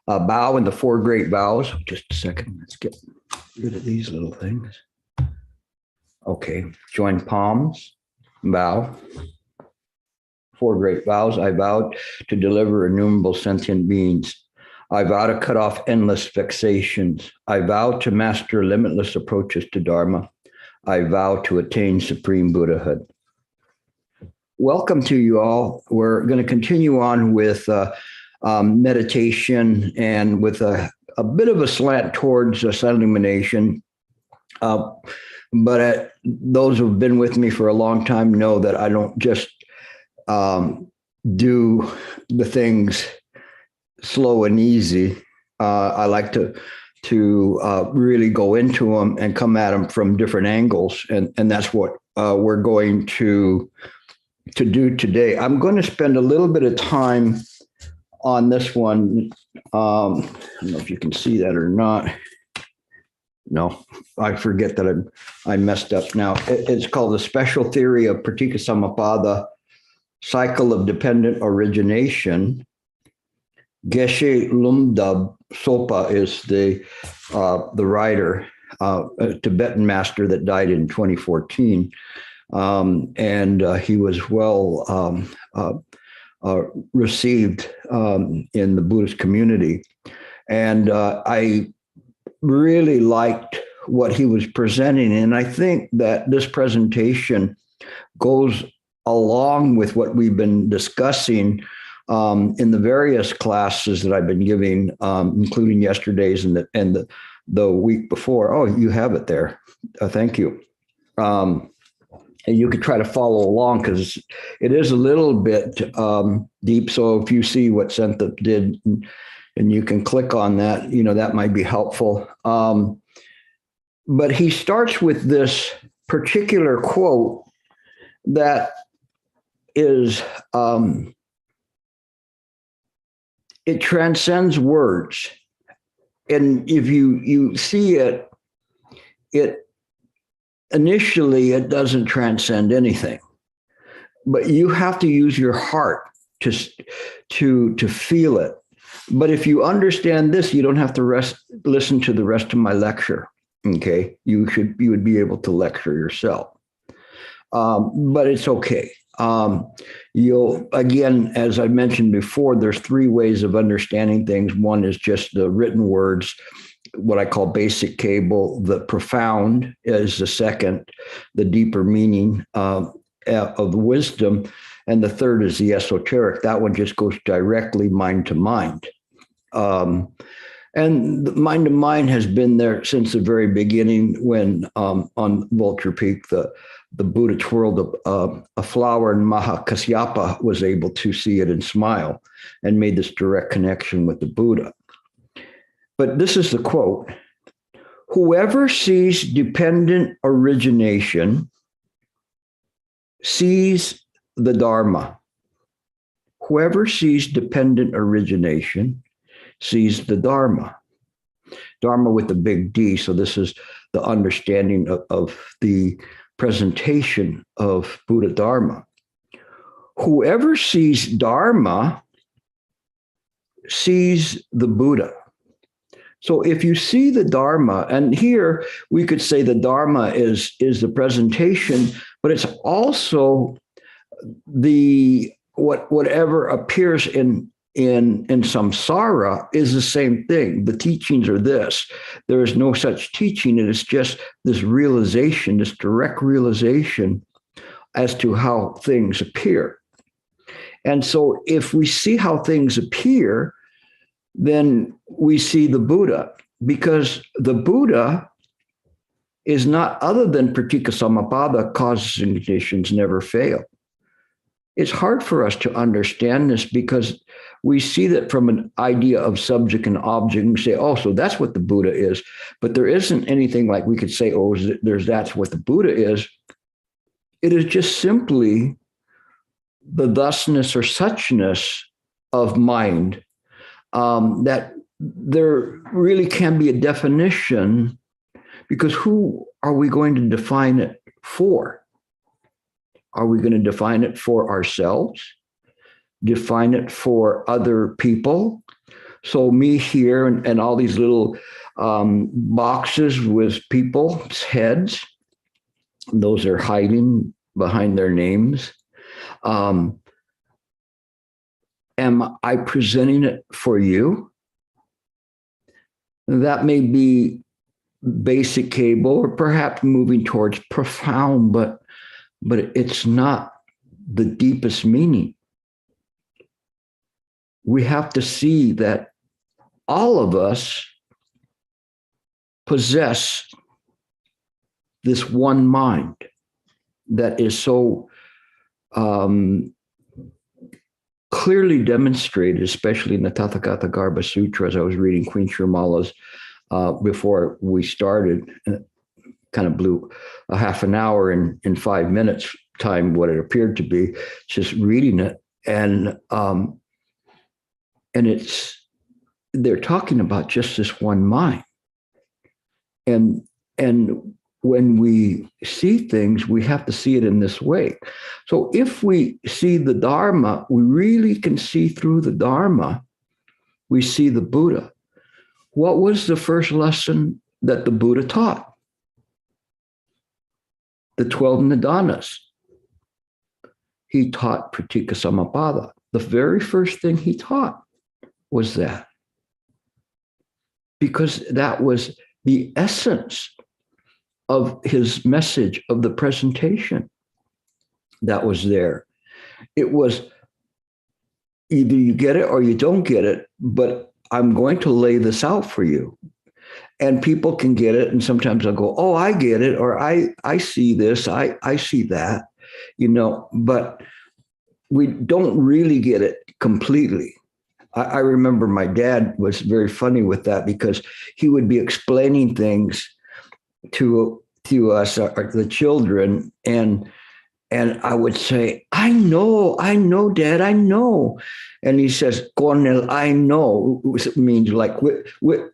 bow in the four great vows. Just a second. Let's get rid of these little things. Okay. Join palms. Bow. Four great vows. I vow to deliver innumerable sentient beings. I vow to cut off endless vexations. I vow to master limitless approaches to Dharma. I vow to attain supreme Buddhahood. Welcome to you all. We're going to continue on with meditation and with a bit of a slant towards silent illumination. But those who've been with me for a long time know that I don't just do the things slow and easy. I like to really go into them and come at them from different angles, and that's what we're going to do today. I'm going to spend a little bit of time on this one. I don't know if you can see that or not. No, I forget that I messed up now. It's called the Special Theory of Pratika Samappada, Cycle of Dependent Origination. Geshe Lumdub Sopa is the writer, a Tibetan master that died in 2014. And he was well received in the Buddhist community. And I really liked what he was presenting. And I think that this presentation goes along with what we've been discussing in the various classes that I've been giving, including yesterday's and the week before. Oh, you have it there. Thank you. And you could try to follow along because it is a little bit deep. So if you see what Sentha did and you can click on that, that might be helpful. But he starts with this particular quote that is, it transcends words. And if you see it initially, it doesn't transcend anything, but you have to use your heart to feel it. But if you understand this, you don't have to listen to the rest of my lecture. Okay. You would be able to lecture yourself. But it's okay. Again, as I mentioned before, there's three ways of understanding things. One is just the written words, what I call basic cable. The profound is the second, the deeper meaning of wisdom. And the third is the esoteric. That one just goes directly mind to mind. And mind to mind has been there since the very beginning when on Vulture Peak, the Buddha twirled a flower and Mahakasyapa was able to see it and smile and made this direct connection with the Buddha. But this is the quote: whoever sees dependent origination sees the Dharma. Whoever sees dependent origination sees the Dharma. Dharma with the big D. So this is the understanding of the presentation of Buddha Dharma. Whoever sees Dharma sees the Buddha. So if you see the Dharma, and here we could say the Dharma is the presentation, but it's also whatever appears in samsara is the same thing. The teachings are this. There is no such teaching. It is just this realization, this direct realization as to how things appear. And so if we see how things appear, then we see the Buddha, because the Buddha is not other than Pratika Samappada, causes and conditions never fail. It's hard for us to understand this because we see that from an idea of subject and object, and we say, oh, so that's what the Buddha is. But there isn't anything like we could say, oh, that's what the Buddha is. It is just simply the thusness or suchness of mind, that there really can be a definition, because who are we going to define it for? Are we going to define it for ourselves? Define it for other people? So me here and all these little boxes with people's heads, those are hiding behind their names. Am I presenting it for you? That may be basic cable, or perhaps moving towards profound, but it's not the deepest meaning. We have to see that all of us possess this one mind that is so clearly demonstrated, especially in the Tathagata Garbha Sutra, as I was reading Queen Shrimala's before we started. Kind of blew a half an hour in 5 minutes time, what it appeared to be, just reading it. And they're talking about just this one mind. And when we see things, we have to see it in this way. So if we see the Dharma, we really can see through the Dharma. We see the Buddha. What was the first lesson that the Buddha taught? The 12 nidanas. He taught pratika samappada. The very first thing he taught was that. Because that was the essence of his message, of the presentation that was there. It was either you get it or you don't get it, but I'm going to lay this out for you. And people can get it, and sometimes I'll go, oh, I get it, or I see this, I see that, but we don't really get it completely. I remember my dad was very funny with that, because he would be explaining things to us, the children, and I would say, I know, Dad, I know. And he says, Cornel, I know, which means like,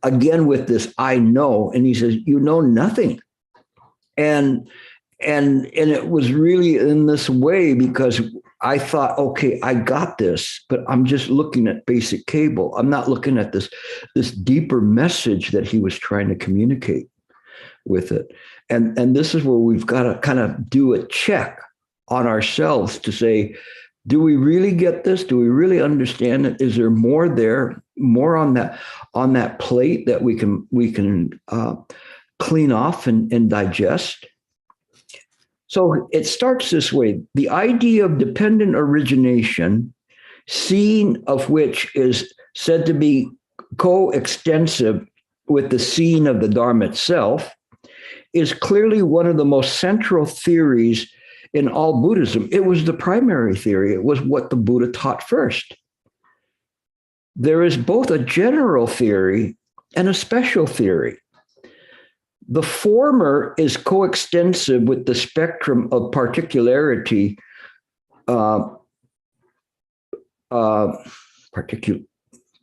again, with this, I know. And he says, you know nothing. And it was really in this way, because I thought, okay, I got this, but I'm just looking at basic cable. I'm not looking at this deeper message that he was trying to communicate with it. And this is where we've got to kind of do a check on ourselves to say, do we really get this? Do we really understand it? Is there more there, more on that plate that we can clean off and digest? So it starts this way. The idea of dependent origination, seeing of which is said to be coextensive with the seeing of the Dharma itself, is clearly one of the most central theories in all Buddhism. It was the primary theory. It was what the Buddha taught first. There is both a general theory and a special theory. The former is coextensive with the spectrum of particularity,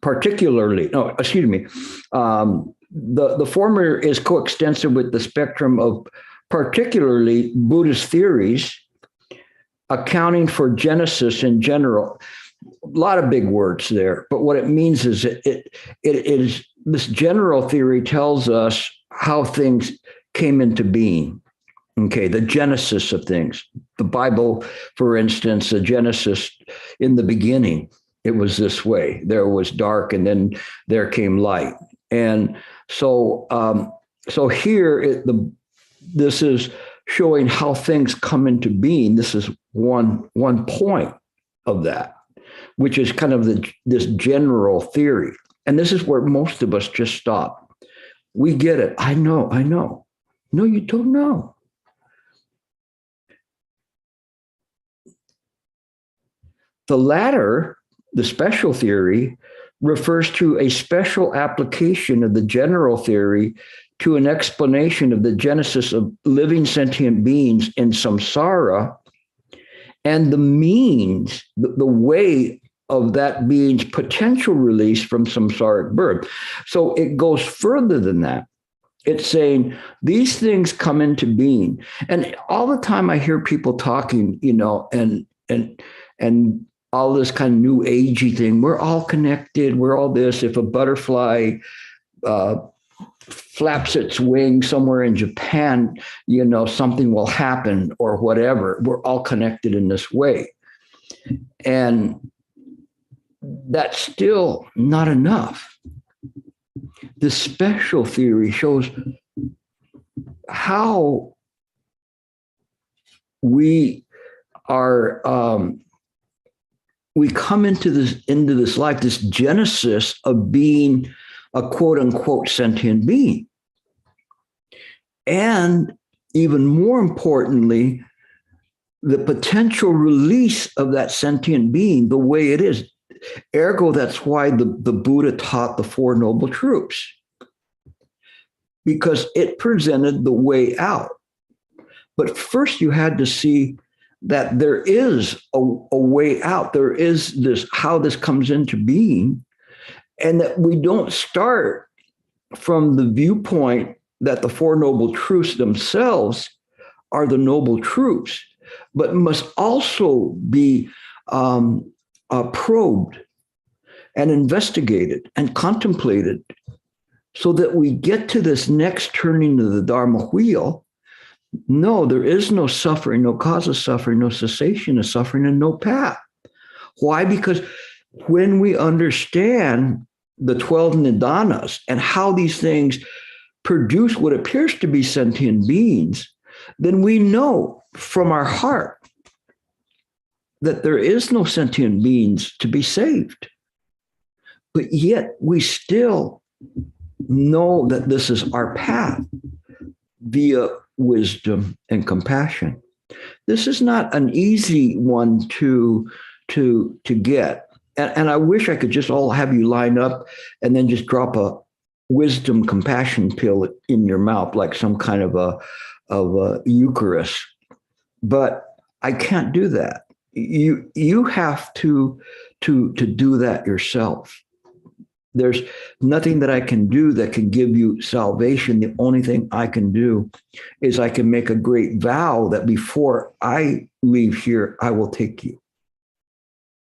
particularly, no, excuse me. The former is coextensive with the spectrum of particularly Buddhist theories, accounting for genesis in general. A lot of big words there, but what it means is it is, this general theory tells us how things came into being. Okay, the genesis of things. The Bible, for instance, the Genesis, in the beginning, it was this way. There was dark, and then there came light. And so here, this is showing how things come into being. This is one point of that, which is kind of this general theory. And this is where most of us just stop. We get it. I know. No, you don't know. The latter, the special theory, refers to a special application of the general theory to an explanation of the genesis of living sentient beings in samsara and the means, the way of that being's potential release from samsaric birth. So it goes further than that. It's saying these things come into being. And all the time I hear people talking, and all this kind of new agey thing. We're all connected. We're all this. If a butterfly flaps its wing somewhere in Japan, something will happen or whatever. We're all connected in this way. And that's still not enough. The special theory shows how we are, we come into this life, this genesis of being a quote unquote sentient being. And even more importantly, the potential release of that sentient being the way it is. Ergo, that's why the Buddha taught the Four Noble Truths, because it presented the way out. But first you had to see that there is a way out. There is this, how this comes into being, and that we don't start from the viewpoint that the Four Noble Truths themselves are the Noble Truths, but must also be probed and investigated and contemplated so that we get to this next turning of the Dharma wheel. No, there is no suffering, no cause of suffering, no cessation of suffering, and no path. Why? Because when we understand the 12 nidanas and how these things produce what appears to be sentient beings, then we know from our heart that there is no sentient beings to be saved. But yet we still know that this is our path via wisdom and compassion. This is not an easy one to get. And I wish I could just all have you line up and then just drop a wisdom compassion pill in your mouth like some kind of a Eucharist. But I can't do that. You have to do that yourself. There's nothing that I can do that can give you salvation. The only thing I can do is I can make a great vow that before I leave here, I will take you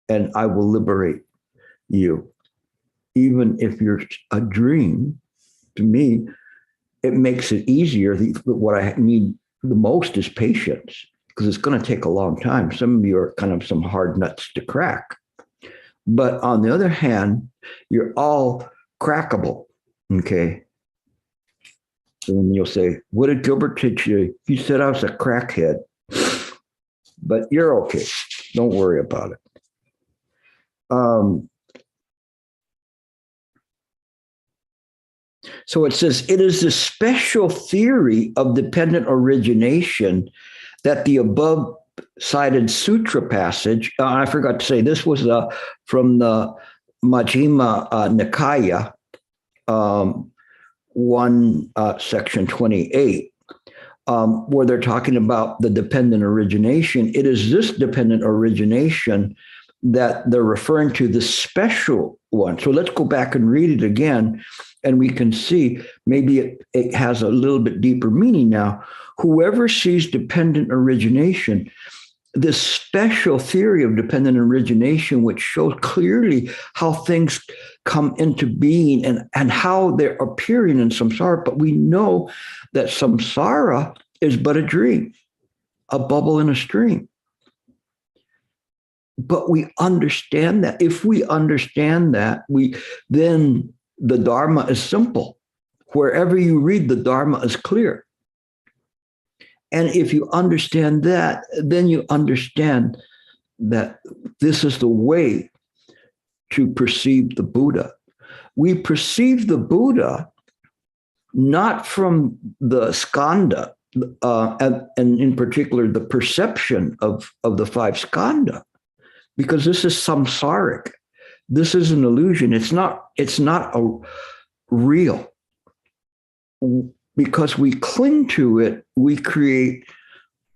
and I will liberate you. Even if you're a dream, to me, it makes it easier. What I need the most is patience, because it's going to take a long time. Some of you are kind of some hard nuts to crack. But on the other hand, you're all crackable, okay? And you'll say, what did Gilbert teach you? He said I was a crackhead. But you're okay. Don't worry about it. So it says, it is the special theory of dependent origination that the above cited sutra passage, I forgot to say, this was from the Majjhima Nikaya, 1 section 28, where they're talking about the dependent origination. It is this dependent origination that they're referring to, the special one. So let's go back and read it again, and we can see maybe it has a little bit deeper meaning now. Whoever sees dependent origination, this special theory of dependent origination, which shows clearly how things come into being and how they're appearing in samsara. But we know that samsara is but a dream, a bubble in a stream. But we understand that. If we understand that, then the Dharma is simple. Wherever you read, the Dharma is clear. And if you understand that, then you understand that this is the way to perceive the Buddha. We perceive the Buddha not from the skandha, and in particular, the perception of the 5 skandha, because this is samsaric. This is an illusion. It's not a real. Because we cling to it, we create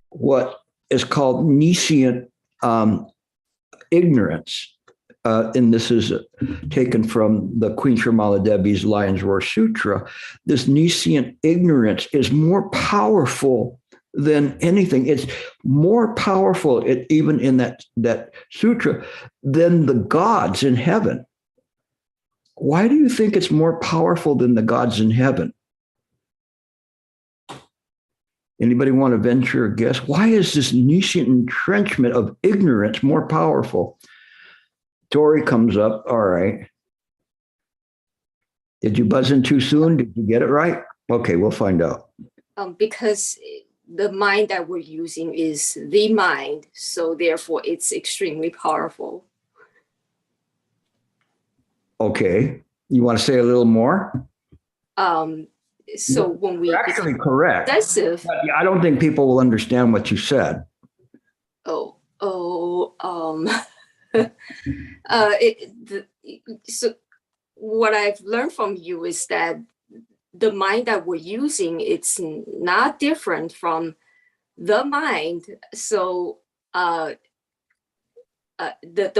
what is called nescient ignorance. And this is taken from the Queen Srimala Devi's Lion's Roar Sutra. This nescient ignorance is more powerful than anything. It's more powerful, even in that sutra, than the gods in heaven. Why do you think it's more powerful than the gods in heaven? Anybody want to venture a guess? Why is this Nishan entrenchment of ignorance more powerful? Tori comes up. All right. Did you buzz in too soon? Did you get it right? Okay, we'll find out. Because the mind that we're using is the mind, so therefore it's extremely powerful. Okay. You want to say a little more? So when we You're actually correct. Excessive, I don't think people will understand what you said. so what I've learned from you is that the mind that we're using, it's not different from the mind. So the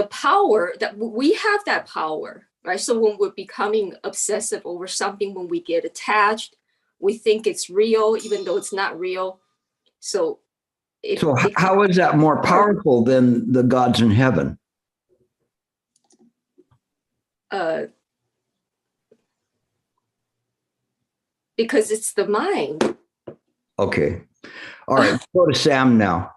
power that we have, that power, right? So when we're becoming obsessive over something, when we get attached, we think it's real, even though it's not real. So how is that more powerful than the gods in heaven? Because it's the mind. Okay. All right. Let's go to Sam now.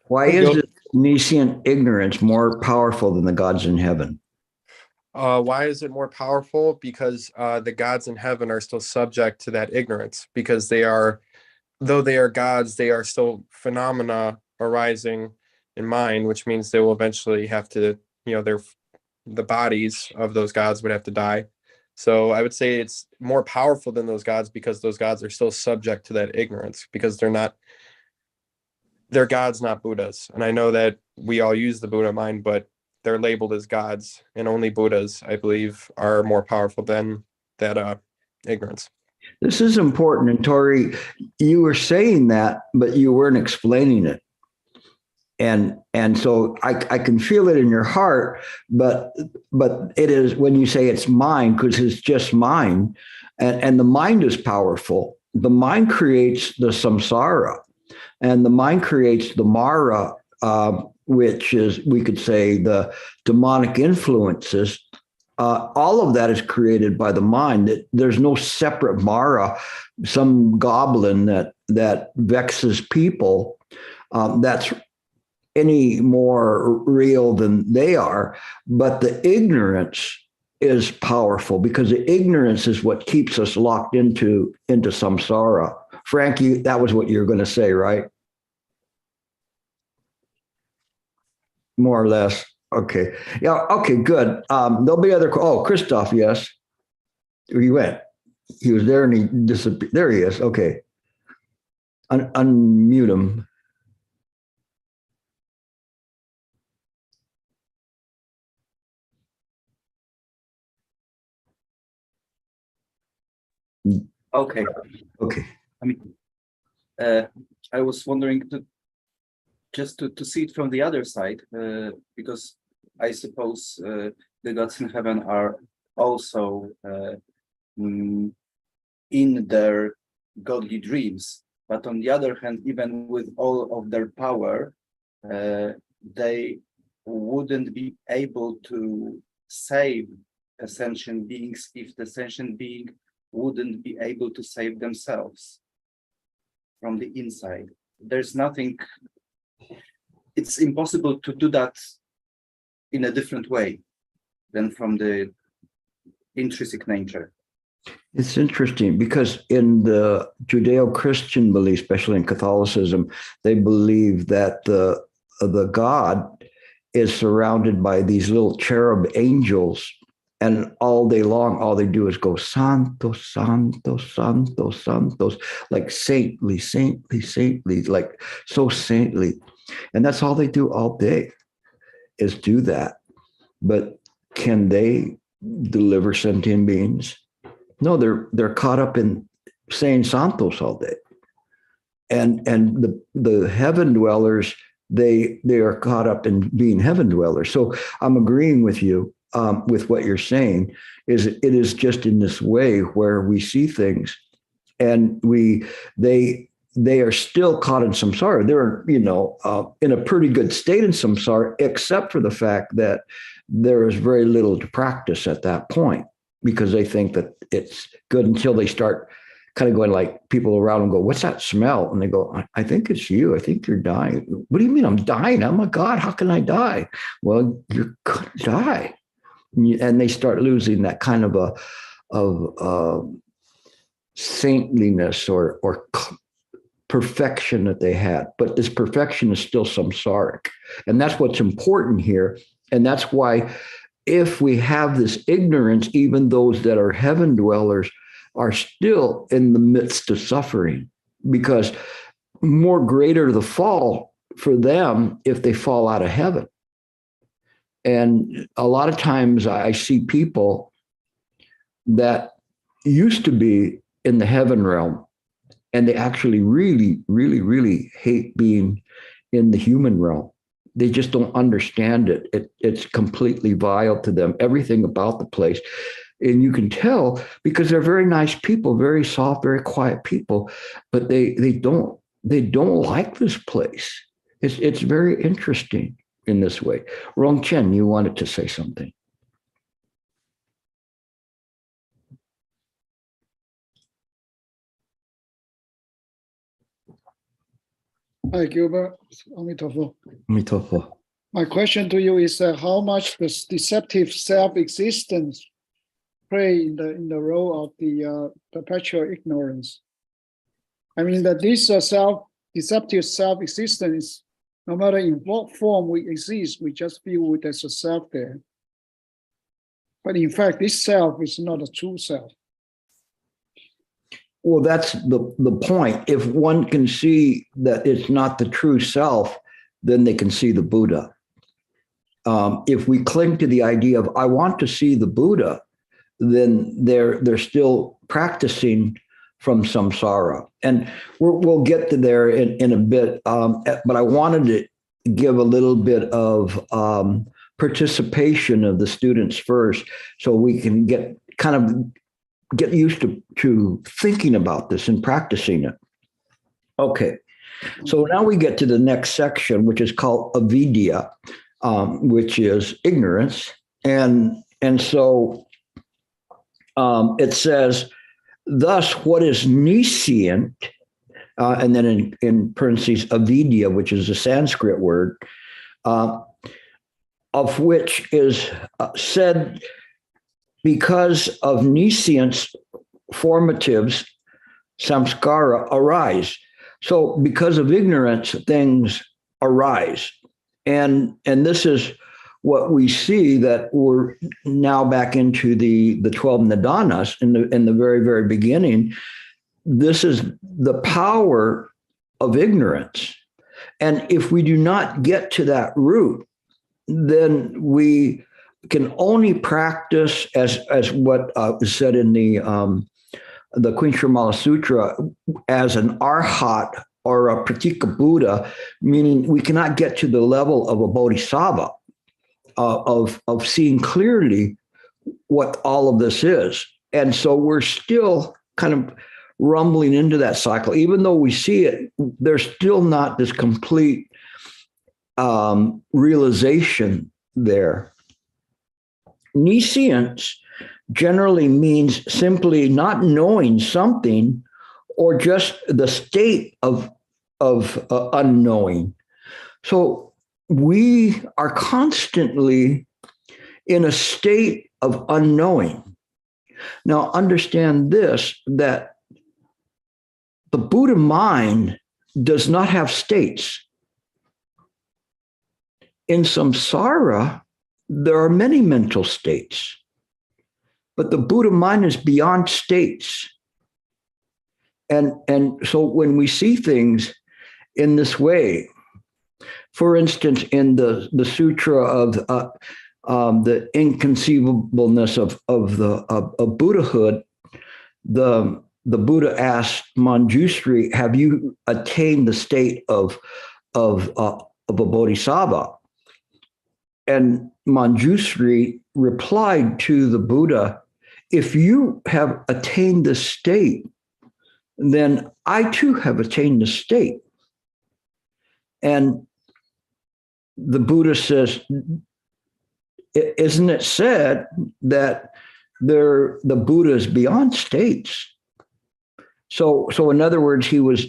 Why is this Nishan ignorance more powerful than the gods in heaven? Why is it more powerful? Because the gods in heaven are still subject to that ignorance, because though they are gods, they are still phenomena arising in mind, which means they will eventually have to, the bodies of those gods would have to die. So I would say it's more powerful than those gods because those gods are still subject to that ignorance, because they're gods, not Buddhas. And I know that we all use the Buddha mind, but they're labeled as gods, and only Buddhas, I believe, are more powerful than that ignorance. This is important. And Tori, you were saying that, but you weren't explaining it. And so I can feel it in your heart, but it is when you say it's mind, because it's just mind, and the mind is powerful. The mind creates the samsara, and the mind creates the mara, which is, we could say, the demonic influences. All of that is created by the mind. There's no separate mara, some goblin that vexes people. That's any more real than they are. But the ignorance is powerful, because the ignorance is what keeps us locked into samsara. Frankie, that was what you were going to say, right? More or less. Okay. Yeah. Okay, good. There'll be other. Oh, Christoph, yes. Where he went. He was there and he disappeared. There he is. Okay. Unmute him. Okay. I mean, I was wondering to see it from the other side, because I suppose the gods in heaven are also in their godly dreams. But on the other hand, even with all of their power, they wouldn't be able to save sentient beings if the sentient being wouldn't be able to save themselves from the inside. There's nothing, it's impossible to do that in a different way than from the intrinsic nature. It's interesting because in the Judeo-Christian belief, especially in Catholicism, they believe that the God is surrounded by these little cherub angels, and all day long, all they do is go Santo, Santo, Santo, Santos, like saintly, saintly, saintly, like so saintly. And that's all they do all day, is do that. But can they deliver sentient beings? No, they're caught up in saying Santos all day. And the heaven dwellers, they are caught up in being heaven dwellers. So I'm agreeing with you with what you're saying is it is just in this way where we see things, and they are still caught in samsara. They're in a pretty good state in samsara, except for the fact that there is very little to practice at that point, because they think that it's good until they start kind of going, like, people around them go, "What's that smell?" And they go, I think it's you. I think you're dying." "What do you mean I'm dying? Oh my God, how can I die?" "Well, you're going to die." And they start losing that kind of a saintliness or perfection that they had. But this perfection is still samsaric. And that's what's important here. And that's why if we have this ignorance, even those that are heaven dwellers are still in the midst of suffering, because more greater the fall for them if they fall out of heaven. And a lot of times I see people that used to be in the heaven realm, and they actually really, really, really hate being in the human realm. They just don't understand it. It's completely vile to them, everything about the place. And you can tell because they're very nice people, very soft, very quiet people, but they don't like this place. It's very interesting in this way. Rong Chen, you wanted to say something. Hi, Gilbert. Amitofo. Amitofo. My question to you is how much does deceptive self-existence play in the role of the perpetual ignorance? I mean that this deceptive self-existence, no matter in what form we exist, we just feel there's a self there. But in fact, this self is not a true self. Well, that's the point. If one can see that it's not the true self, then they can see the Buddha. If we cling to the idea of I want to see the Buddha, then they're still practicing from samsara. And we'll get to there in a bit. But I wanted to give a little bit of participation of the students first, so we can get used to thinking about this and practicing it. Okay. So now we get to the next section, which is called avidya, which is ignorance. And so it says, thus, what is nescient, and then in parentheses, avidya, which is a Sanskrit word, of which is said because of nescience, formatives, samskara arise. So because of ignorance, things arise. And this is what we see, that we're now back into the 12 nidanas in the very, very beginning. This is the power of ignorance. And if we do not get to that root, then we can only practice as what is said in the Queen Sutra as an arhat or a pratika Buddha, meaning we cannot get to the level of a bodhisattva, of seeing clearly what all of this is. And so we're still kind of rumbling into that cycle. Even though we see it, there's still not this complete realization there. Nescience generally means simply not knowing something, or just the state of unknowing. So we are constantly in a state of unknowing. Now understand this, that the Buddha mind does not have states. In samsara, there are many mental states, but the Buddha mind is beyond states. And so when we see things in this way, for instance, in the sutra of the inconceivableness of Buddhahood, the Buddha asked Manjushri, "Have you attained the state of a bodhisattva?" and Manjusri replied to the Buddha, if you have attained this state, then I too have attained the state. And the Buddha says, isn't it said that the Buddha is beyond states? So in other words, he was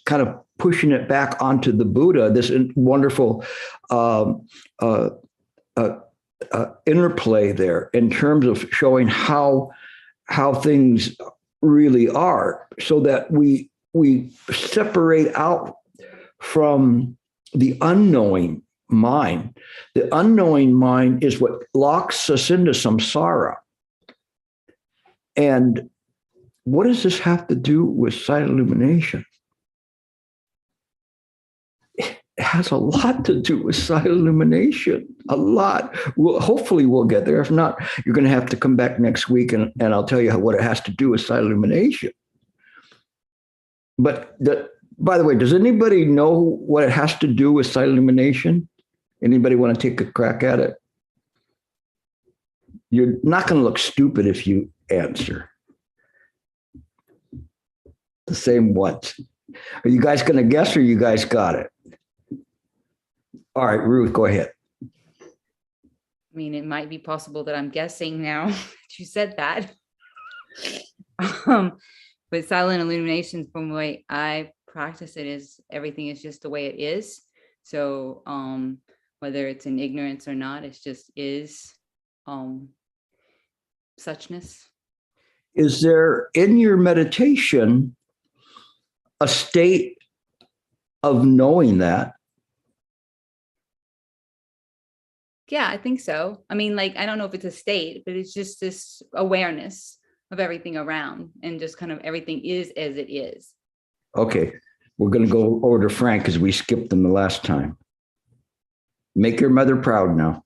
kind of pushing it back onto the Buddha, this wonderful interplay there in terms of showing how things really are, so that we separate out from the unknowing mind. The unknowing mind is what locks us into samsara. And what does this have to do with sight illumination? It has a lot to do with sight illumination, a lot. Hopefully we'll get there. If not, you're going to have to come back next week and I'll tell you what it has to do with sight illumination. But by the way, does anybody know what it has to do with sight illumination? Anybody want to take a crack at it? You're not going to look stupid if you answer. The same what? Are you guys going to guess, or you guys got it? All right, Ruth, go ahead. I mean, it might be possible that I'm guessing now that you said that. But silent illumination, from the way I practice it, is everything is just the way it is. So whether it's in ignorance or not, it's just is suchness. Is there in your meditation a state of knowing that? Yeah, I think so. I mean, like, I don't know if it's a state, but it's just this awareness of everything around, and just kind of everything is as it is. Okay, we're going to go over to Frank because we skipped them the last time. Make your mother proud now.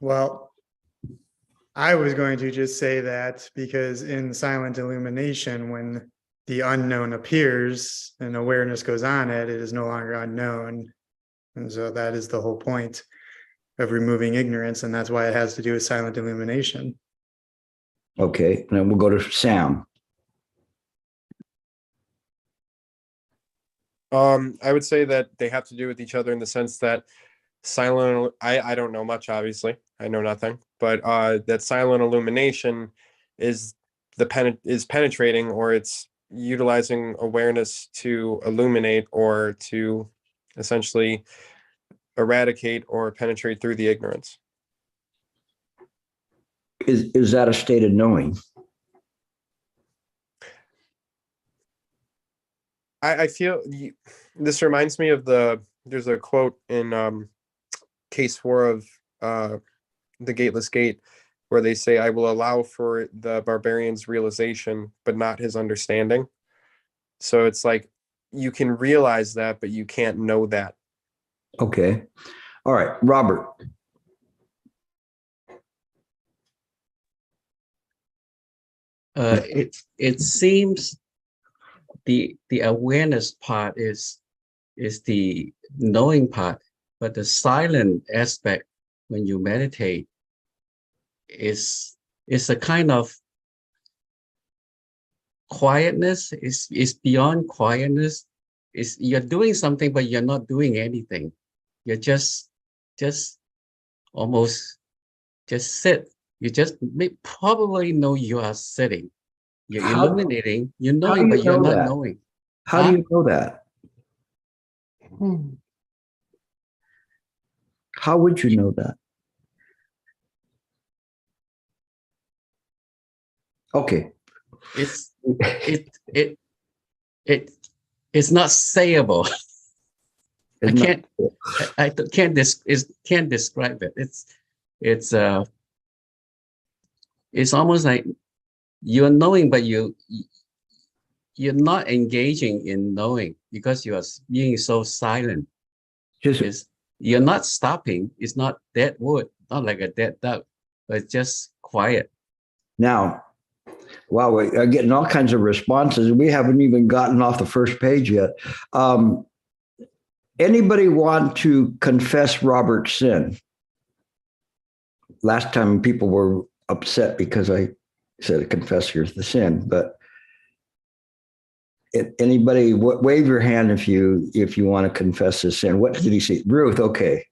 Well, I was going to just say that because in silent illumination, when the unknown appears and awareness goes on it, it is no longer unknown. And so that is the whole point of removing ignorance. And that's why it has to do with silent illumination. Okay, and then we'll go to Sam. I would say that they have to do with each other in the sense that silent, I don't know much, obviously. I know nothing, but that silent illumination is penetrating, or it's utilizing awareness to illuminate, or to essentially eradicate or penetrate through the ignorance. Is that a state of knowing? I feel this reminds me of there's a quote in case 4 of the Gateless Gate, where they say, I will allow for the barbarian's realization, but not his understanding. So it's like, you can realize that, but you can't know that. Okay. All right, Robert. It seems the awareness part is the knowing part, but the silent aspect when you meditate is a kind of quietness. Is beyond quietness. You're doing something, but you're not doing anything. You're just almost just sit. You just probably know you are sitting. You're illuminating. You're knowing, but you're not knowing. How do you know that? How would you know that? Okay. It's not sayable. I can't describe it. It's almost like you're knowing, but you're not engaging in knowing because you are being so silent. You're not stopping. It's not dead wood, not like a dead duck, but it's just quiet. Now, wow, we're getting all kinds of responses. We haven't even gotten off the first page yet. Anybody want to confess Robert's sin? Last time people were upset because I said confess here's the sin, but anybody wave your hand if you want to confess his sin. What did he say? Ruth, okay.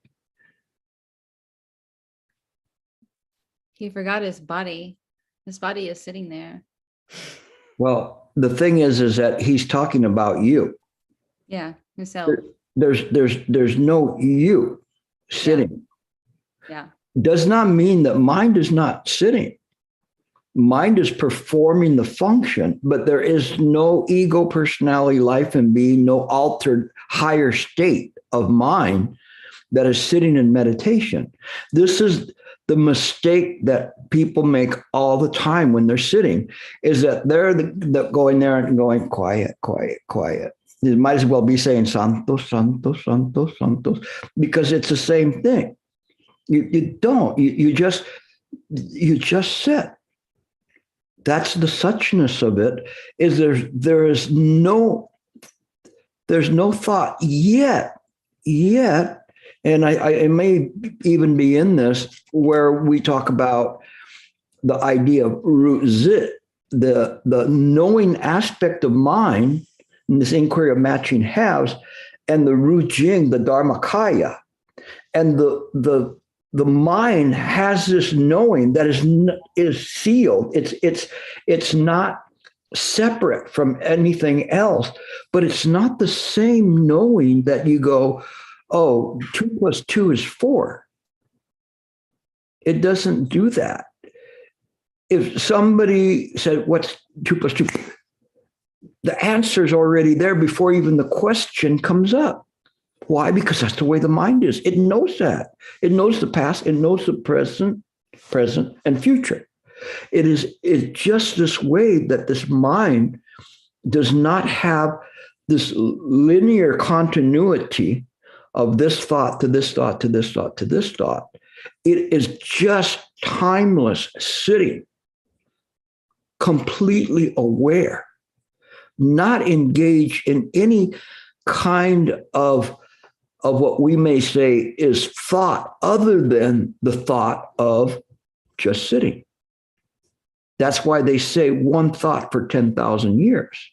He forgot his body. His body is sitting there. Well, the thing is that he's talking about you. Yeah, himself. There's no you sitting. Yeah. Does not mean that mind is not sitting. Mind is performing the function, but there is no ego, personality, life, and being, no altered higher state of mind that is sitting in meditation. This is the mistake that people make all the time when they're sitting, is that they're going there and going quiet, quiet, quiet. You might as well be saying Santos, Santos, Santos, Santos, because it's the same thing. You don't. You just sit. That's the suchness of it. Is there's no thought yet, and I may even be in this where we talk about the idea of root zit, the knowing aspect of mind in this inquiry of matching halves, and the root jing, the dharmakaya, and the mind has this knowing that is sealed. It's not separate from anything else, but it's not the same knowing that you go, oh, 2 + 2 is 4. It doesn't do that. If somebody said, what's 2 + 2? The answer is already there before even the question comes up. Why? Because that's the way the mind is. It knows that. It knows the past. It knows the present, and future. It's just this way that this mind does not have this linear continuity of this thought to this thought to this thought to this thought. It is just timeless, sitting, completely aware, not engaged in any kind of what we may say is thought other than the thought of just sitting. That's why they say one thought for 10,000 years.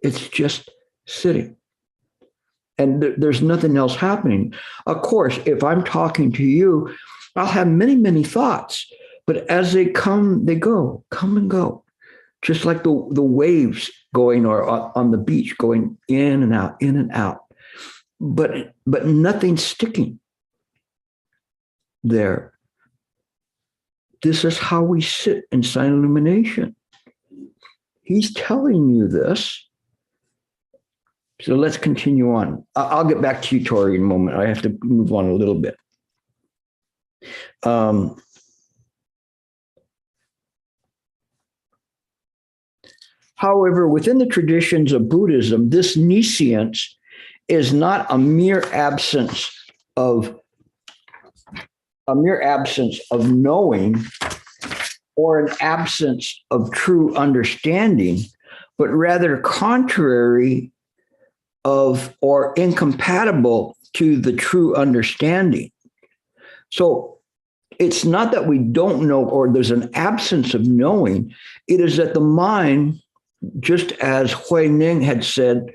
It's just sitting. And there's nothing else happening. Of course, if I'm talking to you, I'll have many, many thoughts. But as they come, they go, come and go. Just like the waves going or on the beach, going in and out, in and out. But nothing sticking there. This is how we sit in silent illumination. He's telling you this. So let's continue on. I'll get back to you, Tori, in a moment. I have to move on a little bit. However, within the traditions of Buddhism, this nescience is not a mere absence of knowing or an absence of true understanding, but rather contrary of or incompatible to the true understanding. So it's not that we don't know or there's an absence of knowing. It is that the mind, just as Hui Ning had said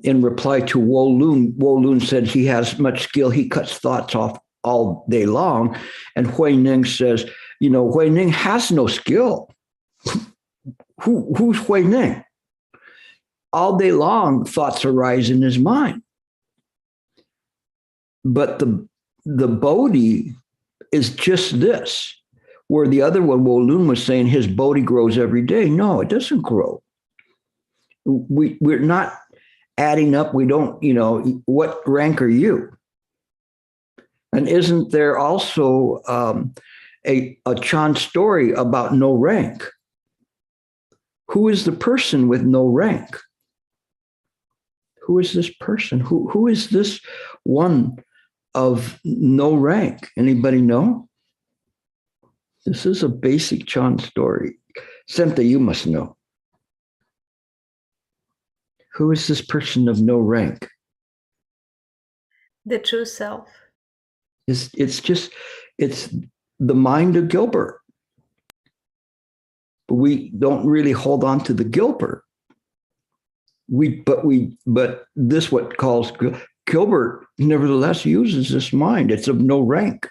in reply to Wo Lun said he has much skill, he cuts thoughts off all day long. And Hui Ning says, Hui Ning has no skill. Who's Hui Ning? All day long, thoughts arise in his mind. But the Bodhi is just this, where the other one, Wo Lun, was saying his Bodhi grows every day. No, it doesn't grow. We're not adding up. We don't, what rank are you? And isn't there also a Chan story about no rank? Who is the person with no rank? Who is this person? Who is this one of no rank? Anybody know? This is a basic Chan story. Senta, you must know. Who is this person of no rank? The true self. It's the mind of Gilbert. But we don't really hold on to the Gilbert. But this what calls Gilbert nevertheless uses this mind. It's of no rank.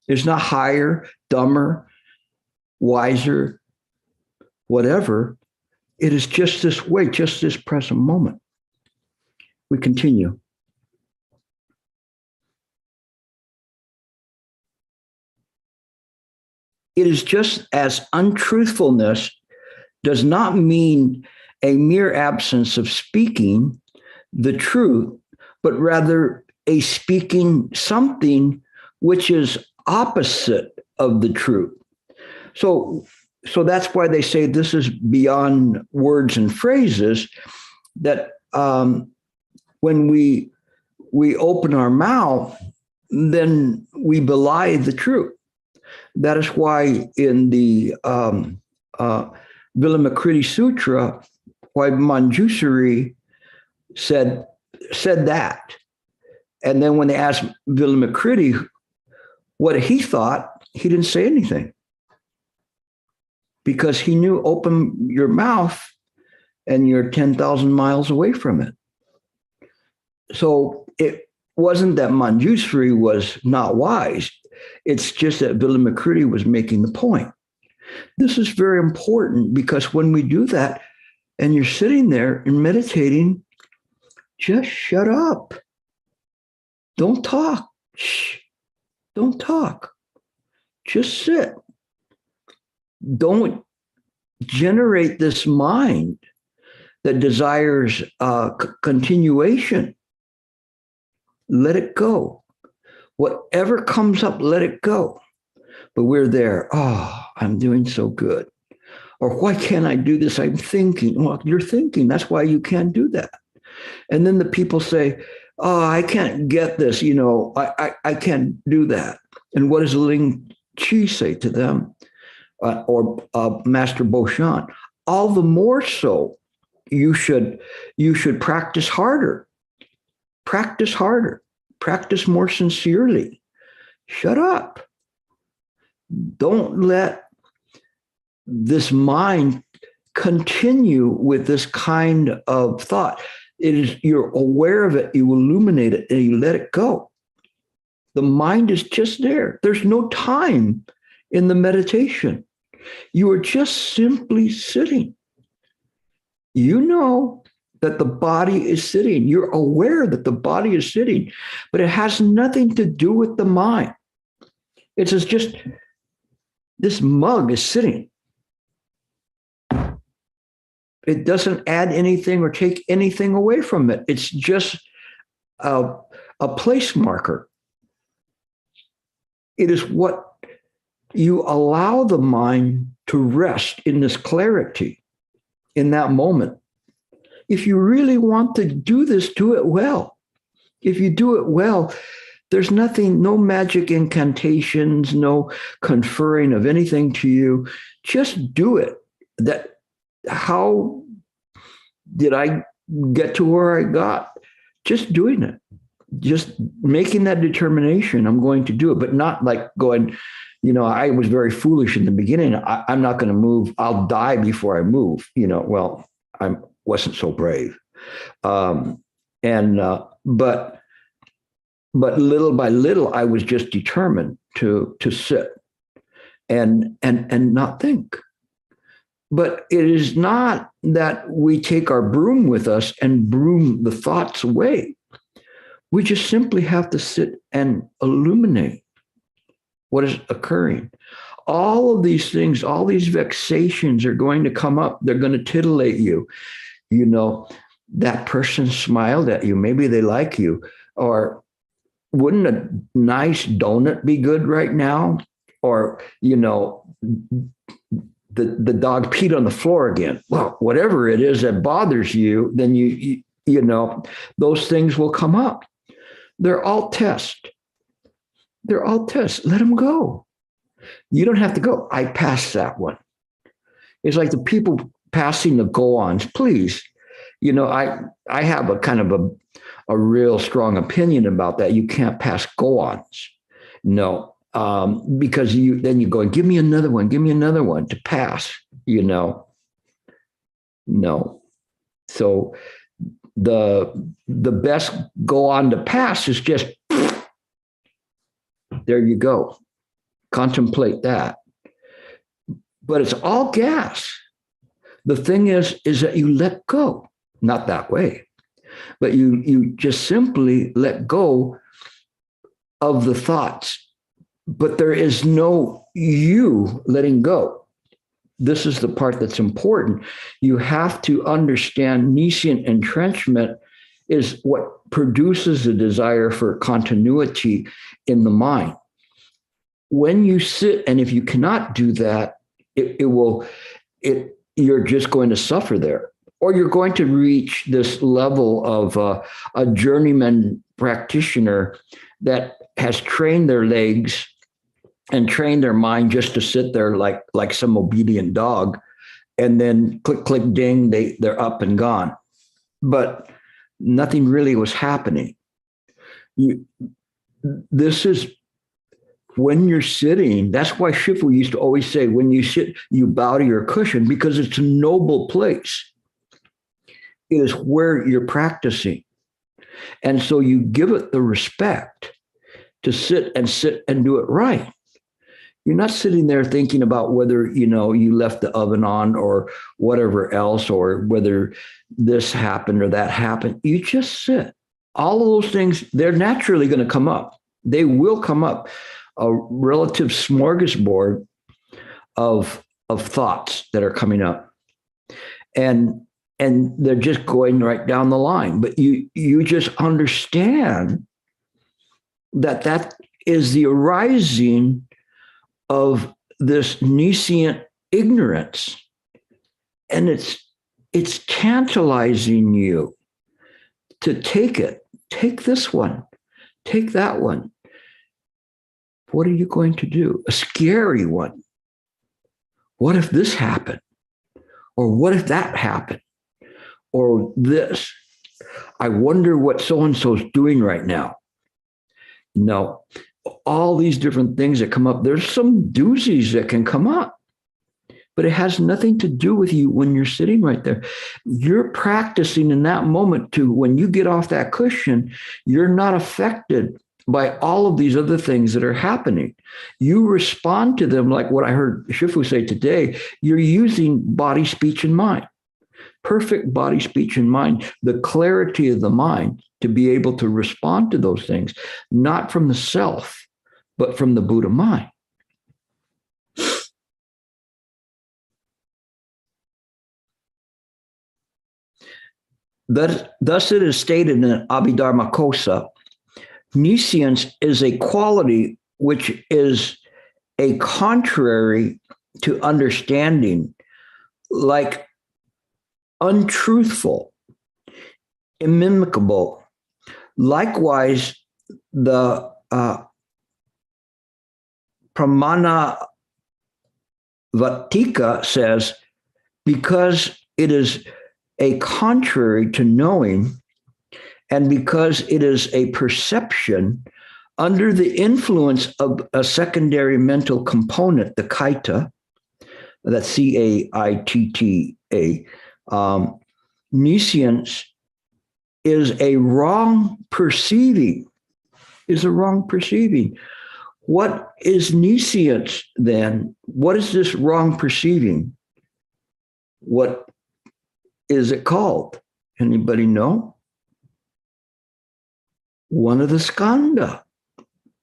It's not higher, dumber, wiser, whatever. It is just this way, just this present moment. We continue. It is just as untruthfulness does not mean a mere absence of speaking the truth, but rather a speaking something which is opposite of the truth. So that's why they say this is beyond words and phrases, that when we open our mouth, then we belie the truth. That is why in the Vilamakritti Sutra, why Manjusri said that. And then when they asked Vilamakritti what he thought, he didn't say anything. Because he knew, open your mouth and you're 10,000 miles away from it. So it wasn't that Manjusri was not wise. It's just that Vilamakritti was making the point. This is very important because when we do that and you're sitting there and meditating, just shut up. Don't talk. Shh. Don't talk. Just sit. Don't generate this mind that desires continuation. Let it go. Whatever comes up, let it go. But we're there. Oh, I'm doing so good. Or why can't I do this? I'm thinking. Well, you're thinking. That's why you can't do that. And then the people say, oh, I can't get this. I can't do that. And what does Ling Chi say to them? Or Master Boshan? All the more so, you should practice harder. Practice harder. Practice more sincerely. Shut up. Don't let this mind continue with this kind of thought. It is, you're aware of it, you illuminate it, and you let it go. The mind is just there. There's no time in the meditation. You are just simply sitting. You know that the body is sitting. You're aware that the body is sitting, but it has nothing to do with the mind. It's just this mug is sitting. It doesn't add anything or take anything away from it. It's just a place marker. It is what you allow the mind to rest in, this clarity in that moment. If you really want to do this, do it well. If you do it well, there's nothing, no magic incantations, no conferring of anything to you. Just do it. How did I get to where I got? Just doing it. Just making that determination, I'm going to do it, but not like going, I was very foolish in the beginning. I'm not going to move. I'll die before I move. Well, I wasn't so brave. But little by little, I was just determined to sit and not think. But it is not that we take our broom with us and broom the thoughts away. We just simply have to sit and illuminate what is occurring. All of these things, all these vexations are going to come up. They're going to titillate you. That person smiled at you. Maybe they like you. Or wouldn't a nice donut be good right now? Or, the dog peed on the floor again. Well, whatever it is that bothers you, then you those things will come up. They're all tests. They're all tests. Let them go. You don't have to go. I passed that one. It's like the people passing the go-ons. Please, I have a kind of a real strong opinion about that. You can't pass go-ons. No, because then you go, give me another one to pass, No. So the best go on to pass is just, there you go. Contemplate that. But it's all gas. The thing is that you let go, not that way, but you just simply let go of the thoughts, but there is no you letting go. This is the part that's important. You have to understand nescient entrenchment is what produces a desire for continuity in the mind. When you sit, and if you cannot do that, you're just going to suffer there, or you're going to reach this level of a journeyman practitioner that has trained their legs and trained their mind just to sit there like some obedient dog, and then click, click, ding, they're up and gone. But nothing really was happening. This is when you're sitting. That's why Shifu used to always say, when you sit, you bow to your cushion, because it's a noble place. It is where you're practicing. And so you give it the respect to sit and do it right. You're not sitting there thinking about whether, you left the oven on or whatever else, or whether this happened or that happened. You just sit. All of those things, they're naturally going to come up. They will come up. A relative smorgasbord of thoughts that are coming up. And they're just going right down the line. But you just understand that is the arising of this nescient ignorance. And it's tantalizing you to take it. Take this one. Take that one. What are you going to do? A scary one. What if this happened? Or what if that happened? Or this? I wonder what so-and-so's doing right now. No, all these different things that come up, there's some doozies that can come up, but it has nothing to do with you when you're sitting right there. You're practicing in that moment to, when you get off that cushion, you're not affected by all of these other things that are happening. You respond to them like what I heard Shifu say today. You're using body, speech, and mind. Perfect body, speech, and mind. The clarity of the mind to be able to respond to those things, not from the self, but from the Buddha mind. Thus it is stated in Abhidharma Kosa, nescience is a quality which is a contrary to understanding, like untruthful, inimicable. Likewise, the Pramana Vatika says, because it is a contrary to knowing, and because it is a perception under the influence of a secondary mental component, the kaita, that's C-A-I-T-T-A, nescience is a wrong perceiving, What is nescience then? What is this wrong perceiving? What is it called? Anybody know? One of the skandha,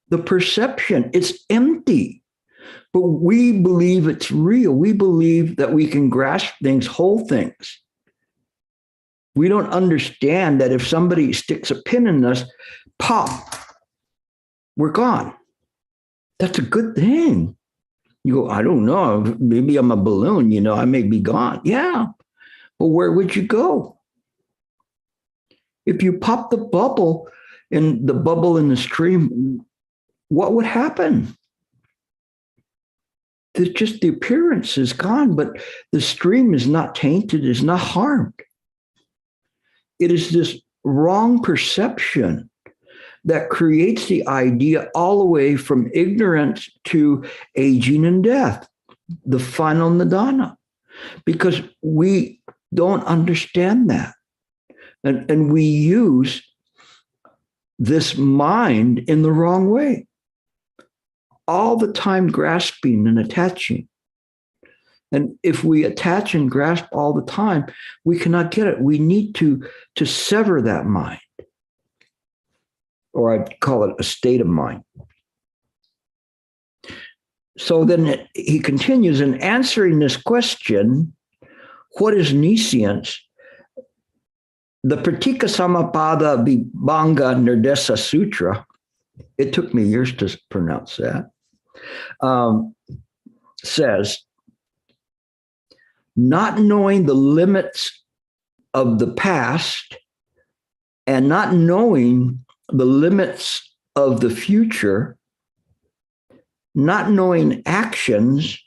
the perception. It's empty, but we believe it's real. We believe that we can grasp things, whole things. We don't understand that if somebody sticks a pin in us, pop, we're gone. That's a good thing. You go, I don't know, maybe I'm a balloon, I may be gone. Yeah, but where would you go? If you pop the bubble in the stream, what would happen? Just the appearance is gone, but the stream is not tainted, is not harmed. It is this wrong perception that creates the idea all the way from ignorance to aging and death, the final nidana, because we don't understand that. And we use this mind in the wrong way, all the time grasping and attaching. And if we attach and grasp all the time, we cannot get it. We need to sever that mind, or I'd call it a state of mind. So then he continues in answering this question, what is nescience? The Pratika Samapada Vibhanga Nirdesa Sutra, it took me years to pronounce that, says, not knowing the limits of the past and not knowing the limits of the future, not knowing actions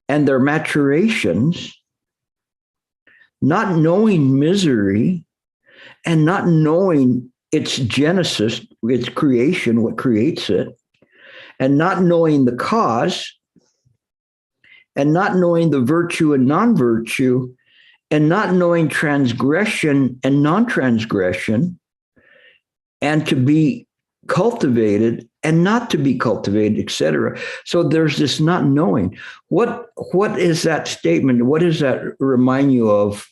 and their maturations, not knowing misery, and not knowing its genesis, its creation, what creates it, and not knowing the cause, and not knowing the virtue and non-virtue, and not knowing transgression and non-transgression, and to be cultivated and not to be cultivated, etc. So there's this not knowing. What is that statement? What does that remind you of?